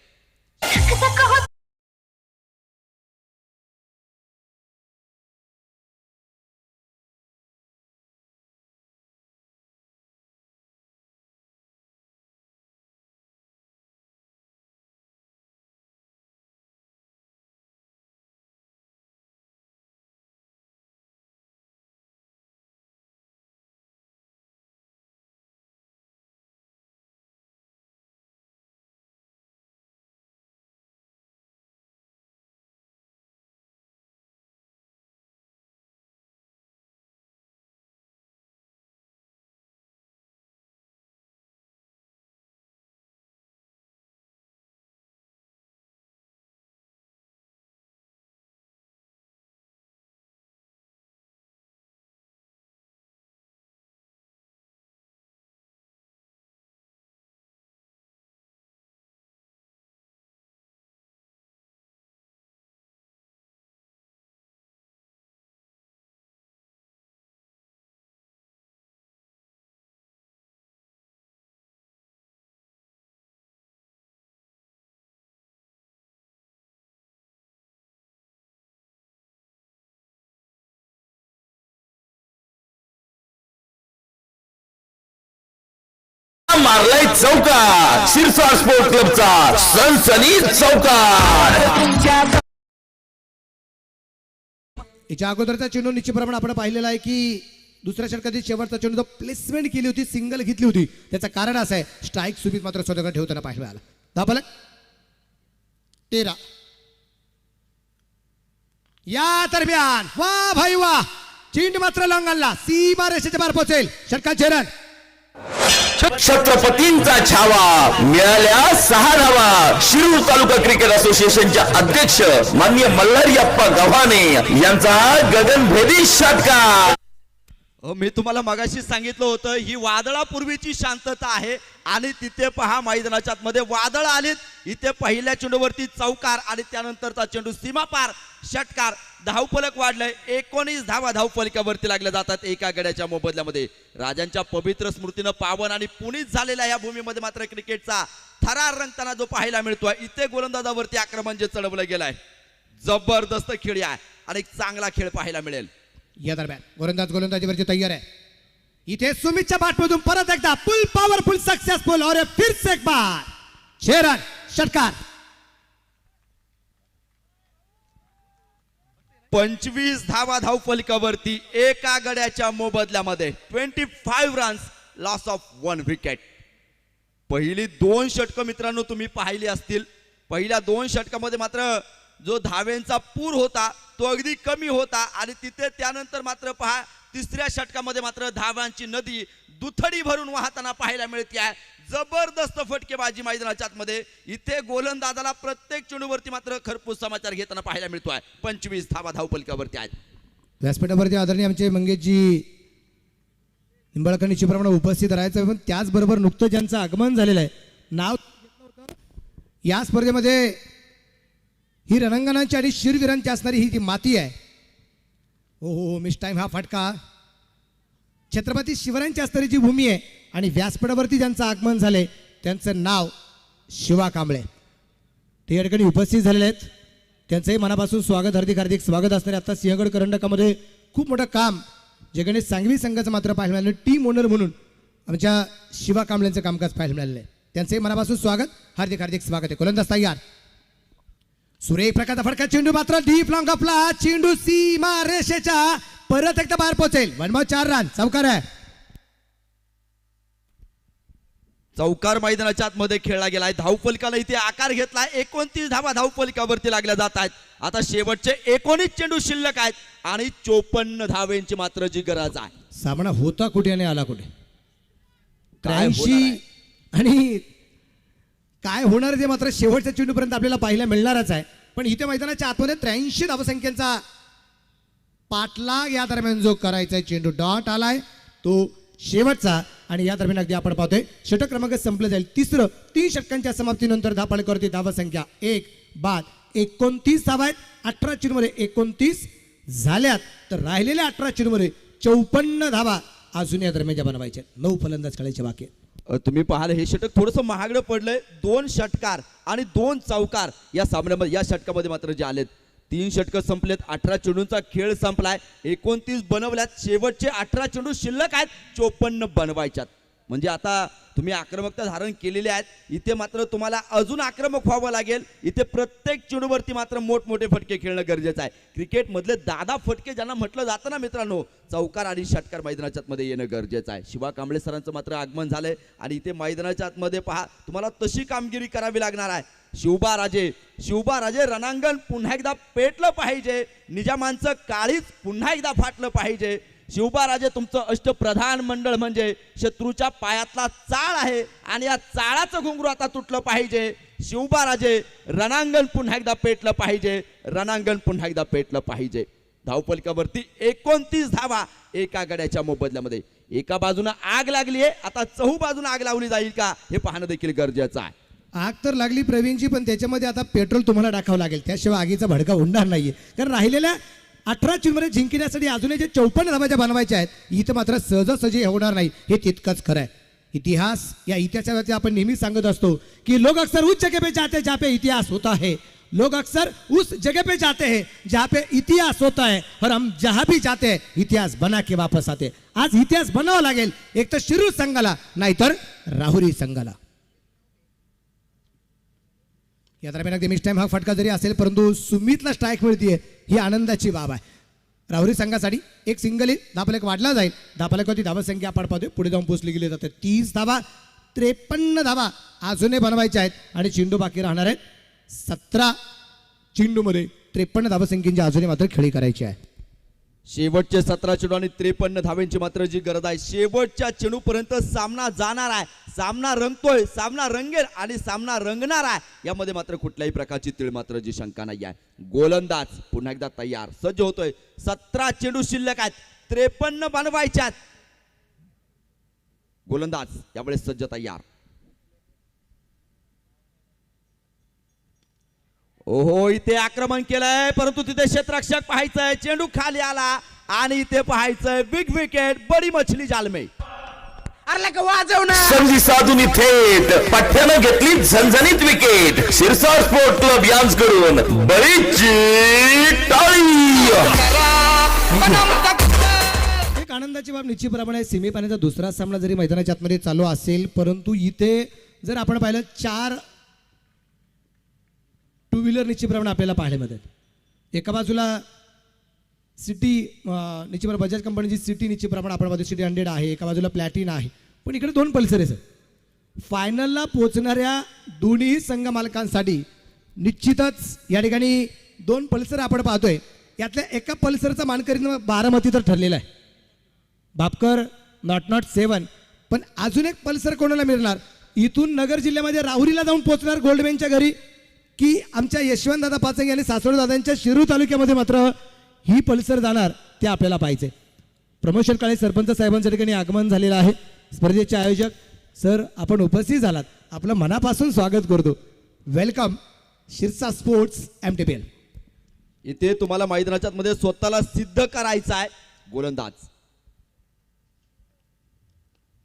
मारलाय चौकार. शिरसाट स्पोर्ट क्लबचा सनसनी चौकार. याच्या अगोदरचा चेंडू निश्चितप्रमाणे आपण पाहिलेला आहे की दुसऱ्या षटकातील शेवटचा चेंडू प्लेसमेंट केली होती, सिंगल घेतली होती. त्याचं कारण असं आहे स्ट्राईक सुबीत मात्र स्वतःकडे ठेवताना पाहायला मिळाला. धावफलक 13. या दरम्यान वा भाई वा, चेंडू मात्र लॉंगनला सीमा रेषेच्या बाहेर पोहोचेल. षटकाचे रन. छत्रपतींचा छावा, मिळाल्या 6 धावा. शिरूर तालुका क्रिकेट असोसिएशनच्या अध्यक्ष माननीय मल्हारीअप्पा गव्हाणे यांचा गगनभेदी षटकार. मी तुम्हाला मगाशी सांगितलं होतं ही वादळापूर्वीची शांतता आहे आणि तिथे पहा मैदानाच्या आतमध्ये वादळ आलीत. इथे पहिल्या चेंडूवरती चौकार आणि त्यानंतरचा चेंडू सीमापार षटकार. धावफलक वाढलंय. 19 धावा धावफलकावरती लागल्या जातात एका गड्याच्या मोबदल्यामध्ये. राजांच्या पवित्र स्मृतीनं पावन आणि पुनीत झालेल्या या भूमीमध्ये मात्र क्रिकेटचा थरार रंगताना जो पाहायला मिळतोय. इथे गोलंदाजावरती आक्रमण जे चढवलं गेलंय, जबरदस्त खेळी आहे आणि एक चांगला खेळ पाहायला मिळेल. या दरम्यान गोलंदाजीवरती तयार आहे. इथे सुमितच्या बॅटमधून परत एकदा फुल पॉवरफुल सक्सेसफुल और फिर से एक बार 6 रन. षटकार. 25 धावा धावफलकावरती एका गड्याच्या मोबदल्यामध्ये. 25 रन्स, लॉस ऑफ 1 विकेट. पहिली 2 षटकं मित्रांनो तुम्ही पाहिली असतील. पहिल्या 2 षटकामध्ये मात्र जो धावेंचा पूर होता तो अगदी कमी होता आणि तिथे त्यानंतर मात्र पहा तिसऱ्या षटकामध्ये मात्र धावांची नदी दुथडी भरून वाहताना पाहायला मिळते आहे. जबरदस्त फटकेबाजी मैदानाच्या आतमध्ये. इथे गोलंदाजाला प्रत्येक चेंडूवरती मात्र खरपूस समाचार घेताना पाहायला मिळतो आहे. 25 धावा धावफलकावरती आहेत. व्यासपीठावरती आदरणीय आमचे मंगेशजी निंबाळकर निश्चितप्रमाणे उपस्थित राहायचं, पण त्याचबरोबर नुकतं ज्यांचं आगमन झालेलं आहे नाव या स्पर्धेमध्ये ही रणांगणांची आणि शिरविरांची असणारी ही जी माती आहे. हो मिस टाइम हा फटका. छत्रपती शिवरायांची असणारी जी भूमी आहे आणि व्यासपीठावरती ज्यांचं आगमन झालंय त्यांचं नाव शिवा कांबळे. ते या ठिकाणी उपस्थित झालेले आहेत. त्यांचंही मनापासून स्वागत, हार्दिक स्वागत असणारे. आता सिंहगड करंडकामध्ये खूप मोठं काम जे गणेश सांगवी संघाचं मात्र पाहायला मिळालं. टीम ओनर म्हणून आमच्या शिवा कांबळेंचं कामकाज पाहायला मिळालेलं आहे. त्यांचंही मनापासून स्वागत, हार्दिक स्वागत आहे. गोलंदाज तयार. सुरेख प्रकारचा फटका. चेंडू मात्र डीप लॉंग आपला. चेंडू सीमा रेषेच्या परत एकदा बाहेर पोहोचेल. 1/4 रन. चौकार आहे. चौकार मैदानाच्या आतमध्ये खेळला गेलाय. धावफलकाला इथे आकार घेतलाय. 29 धावा धावफलकावरती लागल्या जात आहेत. आता शेवटचे 19 चेंडू शिल्लक आहेत आणि 54 धावेंची मात्र जी गरज आहे. सामना होता कुठे आणि आला कुठे. काय 83 आणि काय होणार ते मात्र शेवटच्या चेंडूपर्यंत आपल्याला पाहायला मिळणारच आहे. पण इथे मैदानाच्या आतमध्ये 83 धावसंख्येचा पाठलाग या दरम्यान जो करायचा चेंडू डॉट आलाय तो शेवटचा. आणि या दरम्यान अगदी आपण पाहतोय षटक क्रमांक संपलं जाईल. 3 षटकांच्या समाप्तीनंतर धावफलकावरती धावसंख्या 1 बाद 29 धावा आहेत. 18 चेंडूमध्ये 29 झाल्यात तर राहिलेल्या 18 चेंडूमध्ये 54 धावा अजून या दरम्यान बनवायच्या. 9 फलंदाज खेळायचे बाकी आहेत. तुम्ही पाहाल हे षटक थोडंसं महागडं पडलंय. 2 षटकार आणि 2 चौकार या सामन्यामध्ये या षटकामध्ये मात्र जे आलेत. 3 षटकं संपलेत. 18 चेंडूंचा खेळ संपलाय. 29 बनवल्यात. शेवटचे 18 चेंडू शिल्लक आहेत. 54 बनवायच्यात. म्हणजे आता तुम्ही आक्रमकता धारण केलेली आहेत. इथे मात्र तुम्हाला अजून आक्रमक व्हावं लागेल. इथे प्रत्येक चेंडूवरती मात्र मोठमोठे फटके खेळणं गरजेचं आहे. क्रिकेटमधले 10 फटके ज्यांना म्हटलं जातं ना मित्रांनो, चौकार आणि षटकार मैदानाच्या आतमध्ये येणं गरजेचं आहे. शिवा कांबळे सरांचं मात्र आगमन झालंय आणि इथे मैदानाच्या आतमध्ये पहा तुम्हाला तशी कामगिरी करावी लागणार आहे. शिवबा राजे रणांगण पुन्हा एकदा पेटलं पाहिजे. निजामांचं काळीच पुन्हा एकदा फाटलं पाहिजे. शिवबा राजे तुमचं अष्टप्रधान मंडळ म्हणजे शत्रूच्या पायातला चाळ आहे आणि या चाळाचं घुंगरू आता तुटलं पाहिजे. शिवबा राजे रणांगण पुन्हा एकदा पेटलं पाहिजे. रणांगण पुन्हा एकदा पेटलं पाहिजे. धावफलकावरती 29 धावा एका गड्याच्या मोबदल्यामध्ये. एका बाजूनं आग लागली आहे. आता चहूबाजूनं आग लावली जाईल का हे पाहणं देखील गरजेचं आहे. आग तर लागली प्रवीणजी, पण त्याच्यामध्ये आता पेट्रोल तुम्हाला टाकावं लागेल. त्याशिवाय आगीचा भडका होणार नाहीये. कारण राहिलेल्या 18 चेंडूमध्ये जिंकण्यासाठी अजूनही जे 54 धावा बनवायच्या आहेत इथं मात्र सहजासहजी होणार नाही. हे तितकंच खरं आहे. इतिहास या इतिहासावरती आपण नेहमी सांगत असतो की लोग अक्सर उच्च के पे जाते जहाँ पे इतिहास होता है लोग अक्सर उस जगह पे जाते हैं जहाँ पे इतिहास होता है और हम जहाँ भी जाते हैं इतिहास बना के वापस आते हैं. आज इतिहास बनावा लागेल, एक तर शिरूर संघाला नाहीतर राहुरी संघाला. या दरम्यान अगदी मिस टाइम हा फटका जरी असेल परंतु सुमितला स्ट्राईक मिळतीये ही आनंदाची बाब आहे. राहुरी संघासाठी एक सिंगल धापालेक वाढला जाईल. धापालेकवरती धावा संख्या आपण पाहतोय पुढे जाऊन पोचली गेली जाते. 30 धावा 53 धावा अजूनही बनवायच्या आहेत आणि चेंडू बाकी राहणार आहेत. 17 चेंडूमध्ये 53 धावसंख्येची अजूनही मात्र खेळी करायची आहे. शेवटचे 17 चेंडू आणि 53 धाव्यांची मात्र जी गरज आहे. शेवटच्या चेंडूपर्यंत सामना जाणार आहे. सामना रंगतोय, सामना रंगेल आणि सामना रंगणार आहे. यामध्ये मात्र कुठल्याही प्रकारची तीळ मात्र जी शंका नाही आहे. गोलंदाज पुन्हा एकदा तयार सज्ज होतोय. 17 चेंडू शिल्लक आहेत, 53 बनवायच्यात. गोलंदाज यावेळेस सज्ज तयार. ओहो, इथे आक्रमण केलंय परंतु तिथे क्षेत्ररक्षक पाहायचंय. चेंडू खाली आला आणि इथे पाहायचंय बिग विकेट, बडी मछली जाल में. संधी साधून थेट पठ्ठ्यानं घेतली झणझणीत विकेट. शिरसाट स्पोर्ट क्लब यांच्याकडून बरीचशी टाळी. एक आनंदाची बाब निश्चितप्रमाणे सेमीफायनलचा दुसरा सामना जरी मैदानाच्या आतमध्ये चालू असेल परंतु इथे जर आपण पाहिलं 4 टू व्हीलर निश्चितप्रमाणे आपल्याला पाहायला मिळतात. एका बाजूला सिटी निश्चितप्रमाणे बजाज कंपनीची सिटी निश्चितप्रमाणे आपण पाहतो सिटी 100 आहे. एका बाजूला प्लॅटिना आहे. पण इकडे 2 पल्सर आहे. फायनलला पोहोचणाऱ्या दोन्ही संघ मालकांसाठी निश्चितच या ठिकाणी 2 पल्सर आपण पाहतोय. यातल्या एका पल्सरचा मानकरी 12 तर ठरलेला आहे. बापकर नॉट 7. पण अजून एक पल्सर कोणाला मिळणार? इथून नगर जिल्ह्यामध्ये राहुरीला जाऊन पोहोचणार गोल्डमॅनच्या घरी की आमच्या यशवंतदादा पाचंगे आणि सासवडदादांच्या शिरूर तालुक्यामध्ये मात्र ही पल्सर जाणार ते आपल्याला पाहिजे. प्रमोद काळे सरपंच साहेबांच्या ठिकाणी आगमन झालेलं आहे. स्पर्धेचे आयोजक सर आपण उपस्थित झालात, आपलं मनापासून स्वागत करतो. वेलकम शिरसा स्पोर्ट्स MTPL. इथे तुम्हाला मैदानाच्या मध्ये स्वतःला सिद्ध करायचं आहे. गोलंदाज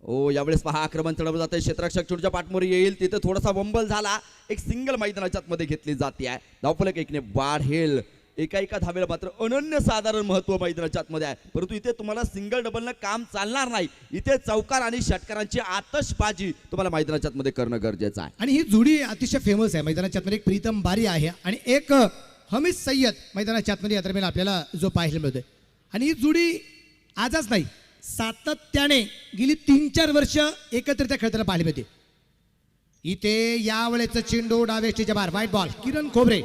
ओ यावेळेस पहा आक्रमण चढवलं जाते. क्षेत्ररक्षक चेंडूच्या पाठमोरी येईल तिथे थोडासा वंबल झाला. एक सिंगल मैदानाच्या मध्ये घेतली जाते आहे. धावफलक एकने वाढेल. एका धावेला मात्र अनन्य साधारण महत्व मैदानाच्या मध्ये आहे. परंतु इथे तुम्हाला सिंगल डबलनं काम चालणार नाही. इथे चौकार आणि षटकारांची आतषबाजी तुम्हाला मैदानाच्या मध्ये करणं गरजेचं आहे. आणि ही जोडी अतिशय फेमस आहे मैदानाच्या आतमध्ये. एक प्रीतम बारी आहे आणि एक हमीद सय्यद मैदानाच्या आतमध्ये या दरम्यान आपल्याला जो पाहायला मिळतोय. आणि ही जोडी आजच नाही सातत्याने गेली 3-4 वर्ष एकत्रित खेळताना पाहायला मिळते. इथे यावेळेच चेंडू डावेस्टीच्या बाहेर व्हाईट बॉल. किरण खोबरे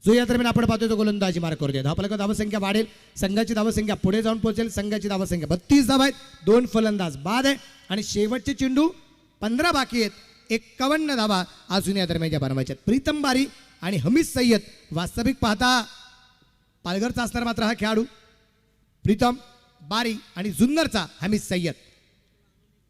जो या दरम्यान आपण पाहतोय तो गोलंदाजी मार्क करतोय. धावफलक धावसंख्या वाढेल. संघाची धावसंख्या पुढे जाऊन पोहोचेल. संघाची धावसंख्या 32 धावा आहेत. 2 फलंदाज बाद आहे आणि शेवटचे चेंडू 15 बाकी आहेत. 51 धावा अजून या दरम्यान बनवायच्या. प्रीतम बारी आणि हमीद सय्यद वास्तविक पाहता पालघरचा असणार मात्र हा खेळाडू प्रीतम बारी आणि जुन्नरचा हमीद सय्यद.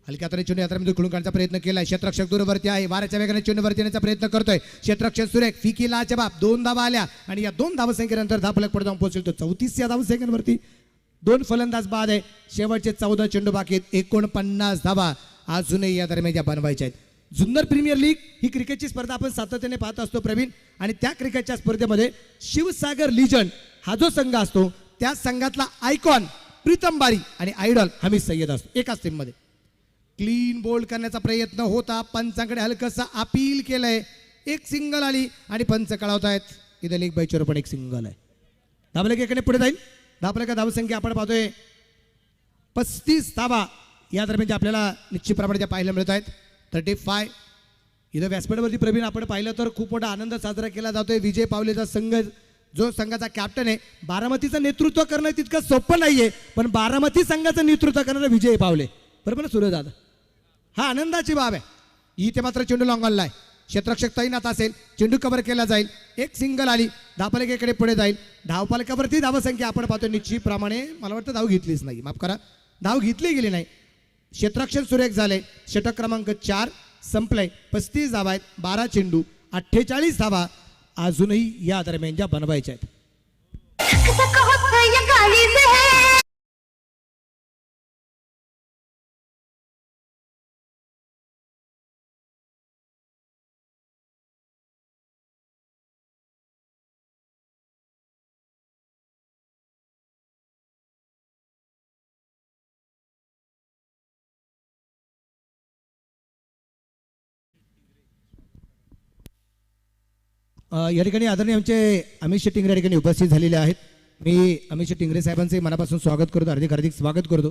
हलक्या हाताने चेंडू यात्रामध्ये खुळून काढण्याचा प्रयत्न केलाय. क्षेत्ररक्षक दूरवरती आहे. वाऱ्याच्या वेगाने चेंडूवरती येण्याचा प्रयत्न करतोय. क्षेत्ररक्षक सुरेख फिकी लाजबाब 2 धावा आल्या आणि या 2 धावसंख्येनंतर धावफलक पुढे जाऊन पोहोचेल तो 34 धावसंख्येवरती. 2 फलंदाज बाद आहे. शेवटचे 14 चेंडू बाकी आहेत. 49 धावा अजूनही या दरम्यान बनवायच्या आहेत. जुन्नर प्रीमियर लीग ही क्रिकेटची स्पर्धा आपण सातत्याने पाहत असतो प्रवीण. आणि त्या क्रिकेटच्या स्पर्धेमध्ये शिवसागर लिजंड हा जो संघ असतो त्या संघातला आयकॉन प्रीतम बारी आणि आयडॉल हमीद सय्यद असतो एकाच टीममध्ये. क्लीन बोल्ड करण्याचा प्रयत्न होता. पंचांकडे हलकंसं अपील केलंय. एक सिंगल आली आणि पंच कळवतायत इथे लेग बायचवर पण एक सिंगल आहे. धावफलक एकाने पुढे जाईल. धावफलक धावसंख्या आपण पाहतोय 35 धावा या दरम्यान आपल्याला निश्चितप्रमाणे पाहायला मिळत आहेत. 35. इथं व्यासपीठावरती प्रवीण आपण पाहिलं तर खूप मोठा आनंद साजरा केला जातोय. विजय पावलेचा संघ जो संघाचा कॅप्टन आहे. बारामतीचं नेतृत्व करणं तितकं सोपं नाहीये पण बारामती संघाचं नेतृत्व करणारा विजय पावले बरोबर ना सूर्य दादा. हा आनंदाची बाब आहे. इथे मात्र चेंडू लॉंगॉनला आहे. क्षेत्ररक्षक तैनात असेल. चेंडू कव्हर केला जाईल. एक सिंगल आली. धावफलकाकडे पुढे जाईल. धावफलकावरती धावसंख्या आपण पाहतो निश्चितप्रमाणे मला वाटतं धाव घेतलीच नाही. माफ करा धाव घेतली गेली नाही. क्षेत्ररक्षण सुरेख झाले. षटक क्रमांक 4 संपलंय. 35 धावा आहेत. 12 चेंडू 48 धावा अजूनही या दरम्यान ज्या बनवायच्या आहेत. या ठिकाणी आदरणीय आमचे अमित शेट्टी टिंगरे या ठिकाणी उपस्थित झालेले आहेत. मी अमित शेट्टी टिंगरे साहेबांचे मनापासून स्वागत करतो, हार्दिक स्वागत करतो.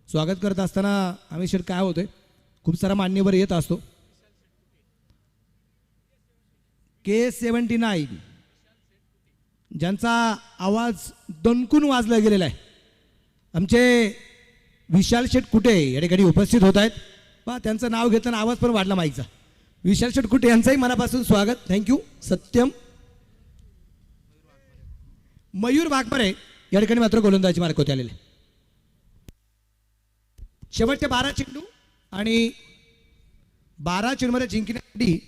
स्वागत करत असताना अमित शेट्टी काय होतंय, खूप सारा मान्यवर येत असतो. K79 ज्यांचा आवाज दणकून वाजला गेलेला आहे, आमचे विशाल शेठ कुटे या ठिकाणी उपस्थित होत आहेत. पहा त्यांचं नाव घेताना आवाज पण वाढला माईकचा. विशाल शेठ कुटे यांचंही मनापासून स्वागत. थँक्यू. सत्यम मयूर वाघमारे या ठिकाणी मात्र गोलंदाजी मार्क होते आलेले. शेवटचे 12 चेंडू आणि 12 चेंडूमध्ये जिंकण्यासाठी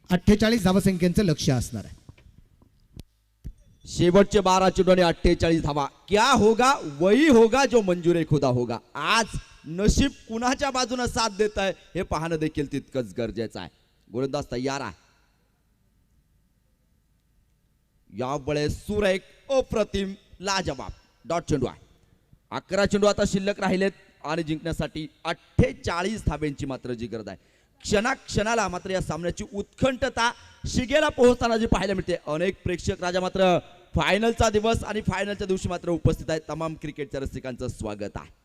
48 धावसंख्येचं लक्ष्य असणार आहे. शेवटचे 12 चेंडू आणि 48 धावा. क्या होगा वही होगा जो मंजूर खुदा होगा. आज नशीब कुणाच्या बाजूने साथ देत आहे हे पाहणं देखील तितकंच गरजेचं आहे. गोलंदाज तयार आहे. यावेळेस सुरेख अप्रतिम लाजवाब डॉट चेंडू आहे. 11 चेंडू आता शिल्लक राहिलेत आणि जिंकण्यासाठी 48 धाब्यांची मात्र जी गरज आहे. क्षणाक्षणाला मात्र या सामन्याची उत्कंठता शिगेला पोहोचताना जी पाहायला मिळते. अनेक प्रेक्षक राजा मात्र फायनलचा दिवस आणि फायनलच्या दिवशी मात्र उपस्थित आहेत. तमाम क्रिकेटच्या रसिकांचं स्वागत आहे.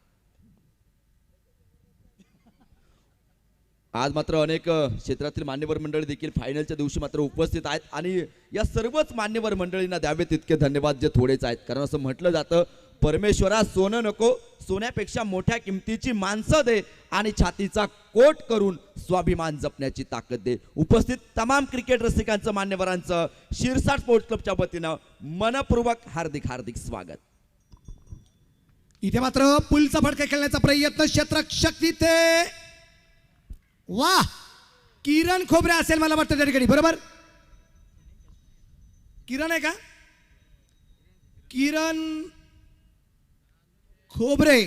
आज मात्र अनेक क्षेत्रातील मान्यवर मंडळी देखील फायनलच्या दिवशी मात्र उपस्थित आहेत आणि या सर्वच मान्यवर मंडळींना द्यावे तितके धन्यवाद जे थोडेच आहेत. कारण असं म्हटलं जातं, परमेश्वरा सोनं नको, सोन्यापेक्षा मोठ्या किमतीची माणसं दे आणि छातीचा कोट करून स्वाभिमान जपण्याची ताकद दे. उपस्थित तमाम क्रिकेट रसिकांचं, मान्यवरांचं शिरसाट स्पोर्ट्स क्लबच्या वतीनं मनपूर्वक हार्दिक स्वागत. इथे मात्र पुलचा फटका खेळण्याचा प्रयत्न क्षेत्ररक्षक तिथे. वा, किरण खोबरे असेल मला वाटतं त्या ठिकाणी. बरोबर, किरण आहे का? किरण खोबरे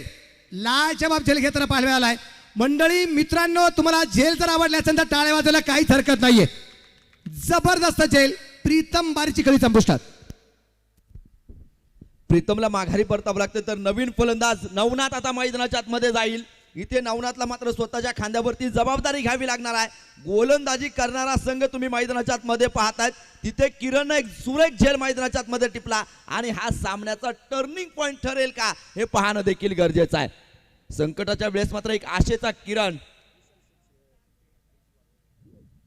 लाजवाब झेल घेताना पाहायला आलाय. मंडळी मित्रांनो, तुम्हाला झेल जर आवडली असेल तर टाळ्या वाजवायला काहीच हरकत नाहीये. जबरदस्त झेल. प्रीतम बारीची कळी संपुष्टात. प्रीतमला माघारी परतावं लागतं तर नवीन फलंदाज नवनाथ आता मैदानाच्या आतमध्ये जाईल. इथे नवनाथला मात्र स्वतःच्या खांद्यावरती जबाबदारी घ्यावी लागणार आहे. गोलंदाजी करणारा संघ तुम्ही मैदानाच्या आतमध्ये पाहतायत. तिथे किरण एक सुरेख झेल मैदानाच्या आतमध्ये टिपला आणि हा सामन्याचा टर्निंग पॉइंट ठरेल का हे पाहणं देखील गरजेचं आहे. संकटाच्या वेळेस मात्र एक आशेचा किरण.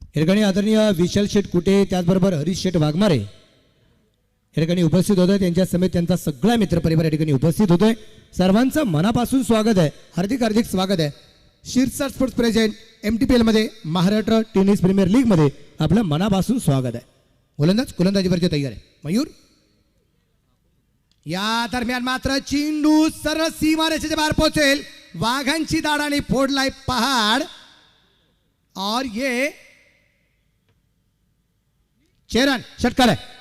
या ठिकाणी आदरणीय विशाल शेठ कुटे, त्याचबरोबर हरीश शेठ वाघमारे या ठिकाणी उपस्थित होतोय. त्यांच्या समेत त्यांचा सगळा मित्रपरिवार या ठिकाणी उपस्थित होतोय. सर्वांचं मनापासून स्वागत आहे. हार्दिक स्वागत आहे. शिरसाट स्पोर्ट्स प्रेझेंट MTPL मध्ये महाराष्ट्र टेनिस प्रीमियर लीग मध्ये आपलं मनापासून स्वागत आहे. गोलंदाजीवरती तयार आहे मयूर. या दरम्यान मात्र चेंडू सरळ सीमारेषेच्या बाहेर पोहोचेल. वाघांची दाडाने फोडलाय पहाड और ये चेरन षटकार आहे.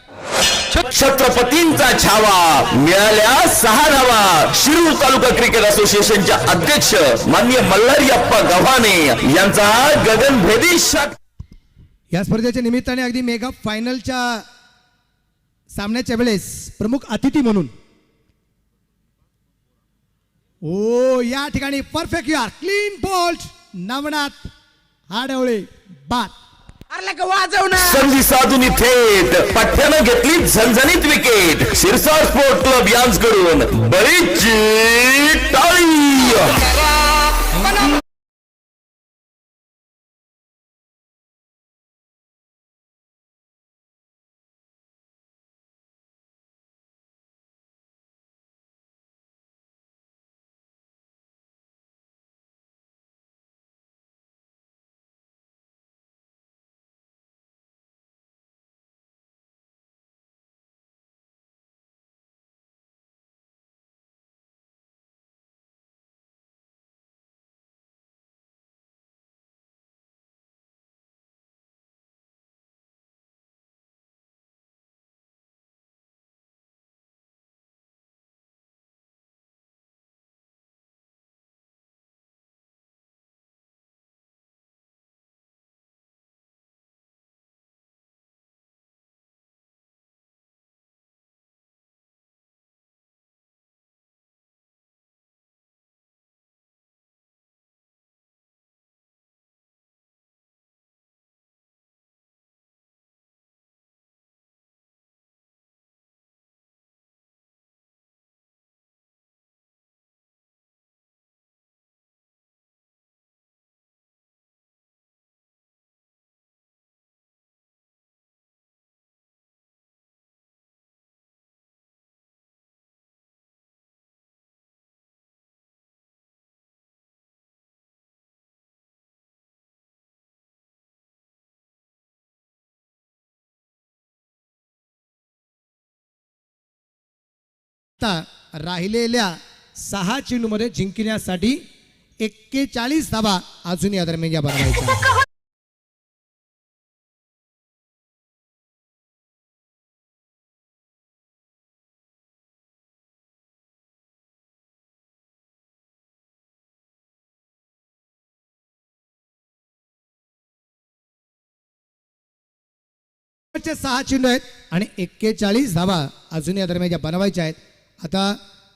छत्रपतींचा छावा मिळाल्या 6 धावा. शिरूर तालुका क्रिकेट असोसिएशनच्या अध्यक्ष माननीय मल्हारीअप्पा गव्हाणे यांचा गगनभेदी षट. या स्पर्धेच्या निमित्ताने अगदी मेगा फायनलच्या सामन्याच्या वेळेस प्रमुख अतिथी म्हणून या ठिकाणी परफेक्ट यार क्लीन बोल्ट नवनाथ हाडवळे बाद. संधी साधून थेट पठ्यानं घेतली झणझणीत विकेट. शिरसाट स्पोर्ट क्लब यांकडून बरीच टाळी. आता राहिलेल्या 6 चेंडूमध्ये जिंकण्यासाठी 41 धावा अजून या दरम्यान या बनवायच्या. चे 6 चेंडू आहेत आणि 41 धावा अजून या दरम्यान ज्या बनवायच्या आहेत. आता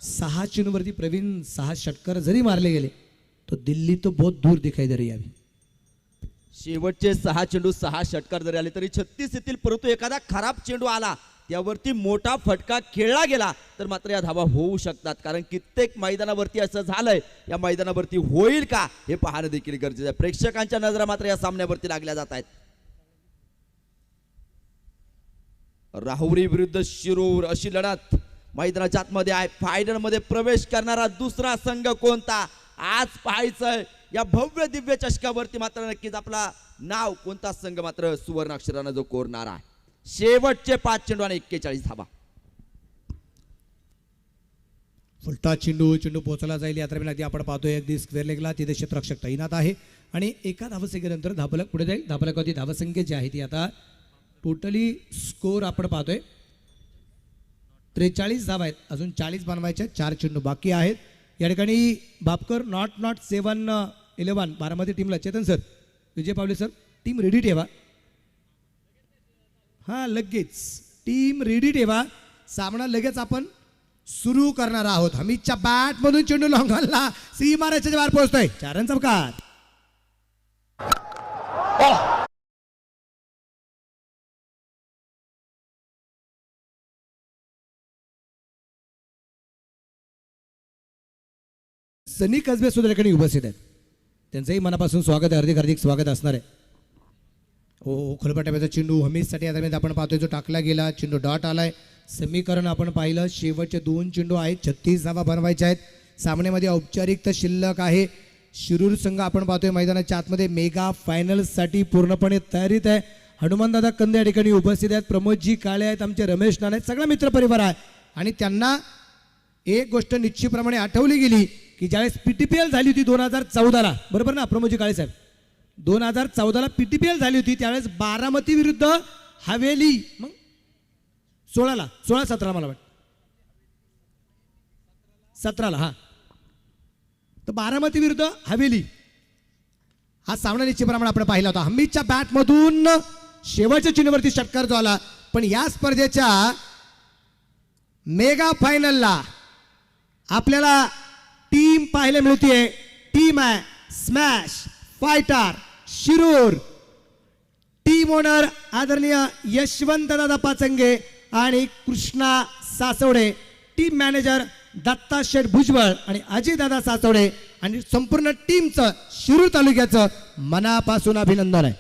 6 चेंडूवरती प्रवीण 6 षटकर जरी मारले गेले तो दिल्ली तो बहुत दूर दिखाई दे रही है अभी. शेवटचे 6 चेंडू 6 षटकार जरी आले तरी 36 येतील, परंतु एखादा खराब चेंडू आला त्यावरती मोठा फटका खेळला गेला तर मात्र या धावा होऊ शकतात. कारण कित्येक मैदानावरती असं झालंय, या मैदानावरती होईल का हे पाहणं देखील गरजेचं आहे. प्रेक्षकांच्या नजरा मात्र या सामन्यावरती लागल्या जात आहेत. राहुरी विरुद्ध शिरूर अशी लढत मैदानाच्या आतमध्ये आहे. फायनल मध्ये प्रवेश करणारा दुसरा संघ कोणता आज पाहायचंय. या भव्य दिव्य चषकावरती मात्र नक्कीच आपला नाव कोणता संघ मात्र सुवर्ण अक्षरानं जो कोरणार आहे. शेवटचे 5 चेंडू आणि 41 धावा. फुलटा चेंडू पोहोचला जाईल या दरम्यान आधी आपण पाहतोय अगदी स्क्वेअर लेगला तिथे क्षेत्ररक्षक तैनात आहे आणि एका धावसंख्येनंतर धावलक पुढे जाईल. धावलकावरती धावसंख्या जी आहे ती आता टोटली स्कोर आपण पाहतोय 43 धावा आहेत. अजून 40 बनवायच्या, 4 चेंडू बाकी आहेत. या ठिकाणी बापकर नॉट 7-11 बारामती टीमला चेतन सर, विजय पावले सर, टीम रेडी ठेवा. हां लगेच टीम रेडी ठेवा, सामना लगेच आपण सुरू करणार आहोत. हमीदच्या बॅटमधून चेंडू लॉंगॉनला सी मारायच्या बाहेर पोहोचतोय. 4 रन चौकार. सनी कसबे सुद्धा या ठिकाणी उपस्थित आहेत, त्यांचंही मनापासून स्वागत आहे, हार्दिक हार्दिक स्वागत असणार आहे. हो खोलपटाव्याचा चेंडू हमीदसाठी या दरम्यान आपण पाहतोय जो टाकला गेला, चेंडू डॉट आलाय. समीकरण आपण पाहिलं, शेवटचे 2 चेंडू आहेत, 36 धावा बनवायच्या आहेत. सामन्यामध्ये औपचारिकता शिल्लक आहे. शिरूर संघ आपण पाहतोय मैदानाच्या आतमध्ये मेगा फायनलसाठी पूर्णपणे तयारीत आहे. हनुमानदादा कंदे या ठिकाणी उपस्थित आहेत, प्रमोदजी काळे आहेत, आमचे रमेश नाना आहेत, सगळा मित्रपरिवार आहे. आणि त्यांना एक गोष्ट निश्चितप्रमाणे आठवली गेली की ज्यावेळेस PTPL झाली होती 2014ला, बरोबर ना प्रमोदजी काळे साहेब, 2014ला PTPL झाली होती त्यावेळेस बारामती विरुद्ध हवेली, मग 16-17 मला वाटतं 17ला, हां तर बारामती विरुद्ध हवेली हा सामना निश्चितप्रमाणे आपण पाहिला होता. हमीदच्या बॅटमधून शेवटच्या चेंडूवरती षटकार जो आला. पण या स्पर्धेच्या मेगा फायनलला आपल्याला टीम पाहायला मिळते. टीम आहे smash fighter Shirur, team owner आदरणीय यशवंत दादा पाचंगे आणि कृष्णा सासवडे, टीम मॅनेजर दत्ता शेठ भुजबळ आणि अजय दादा सासवडे आणि संपूर्ण टीमचं शिरूर तालुक्याचं मनापासून अभिनंदन आहे.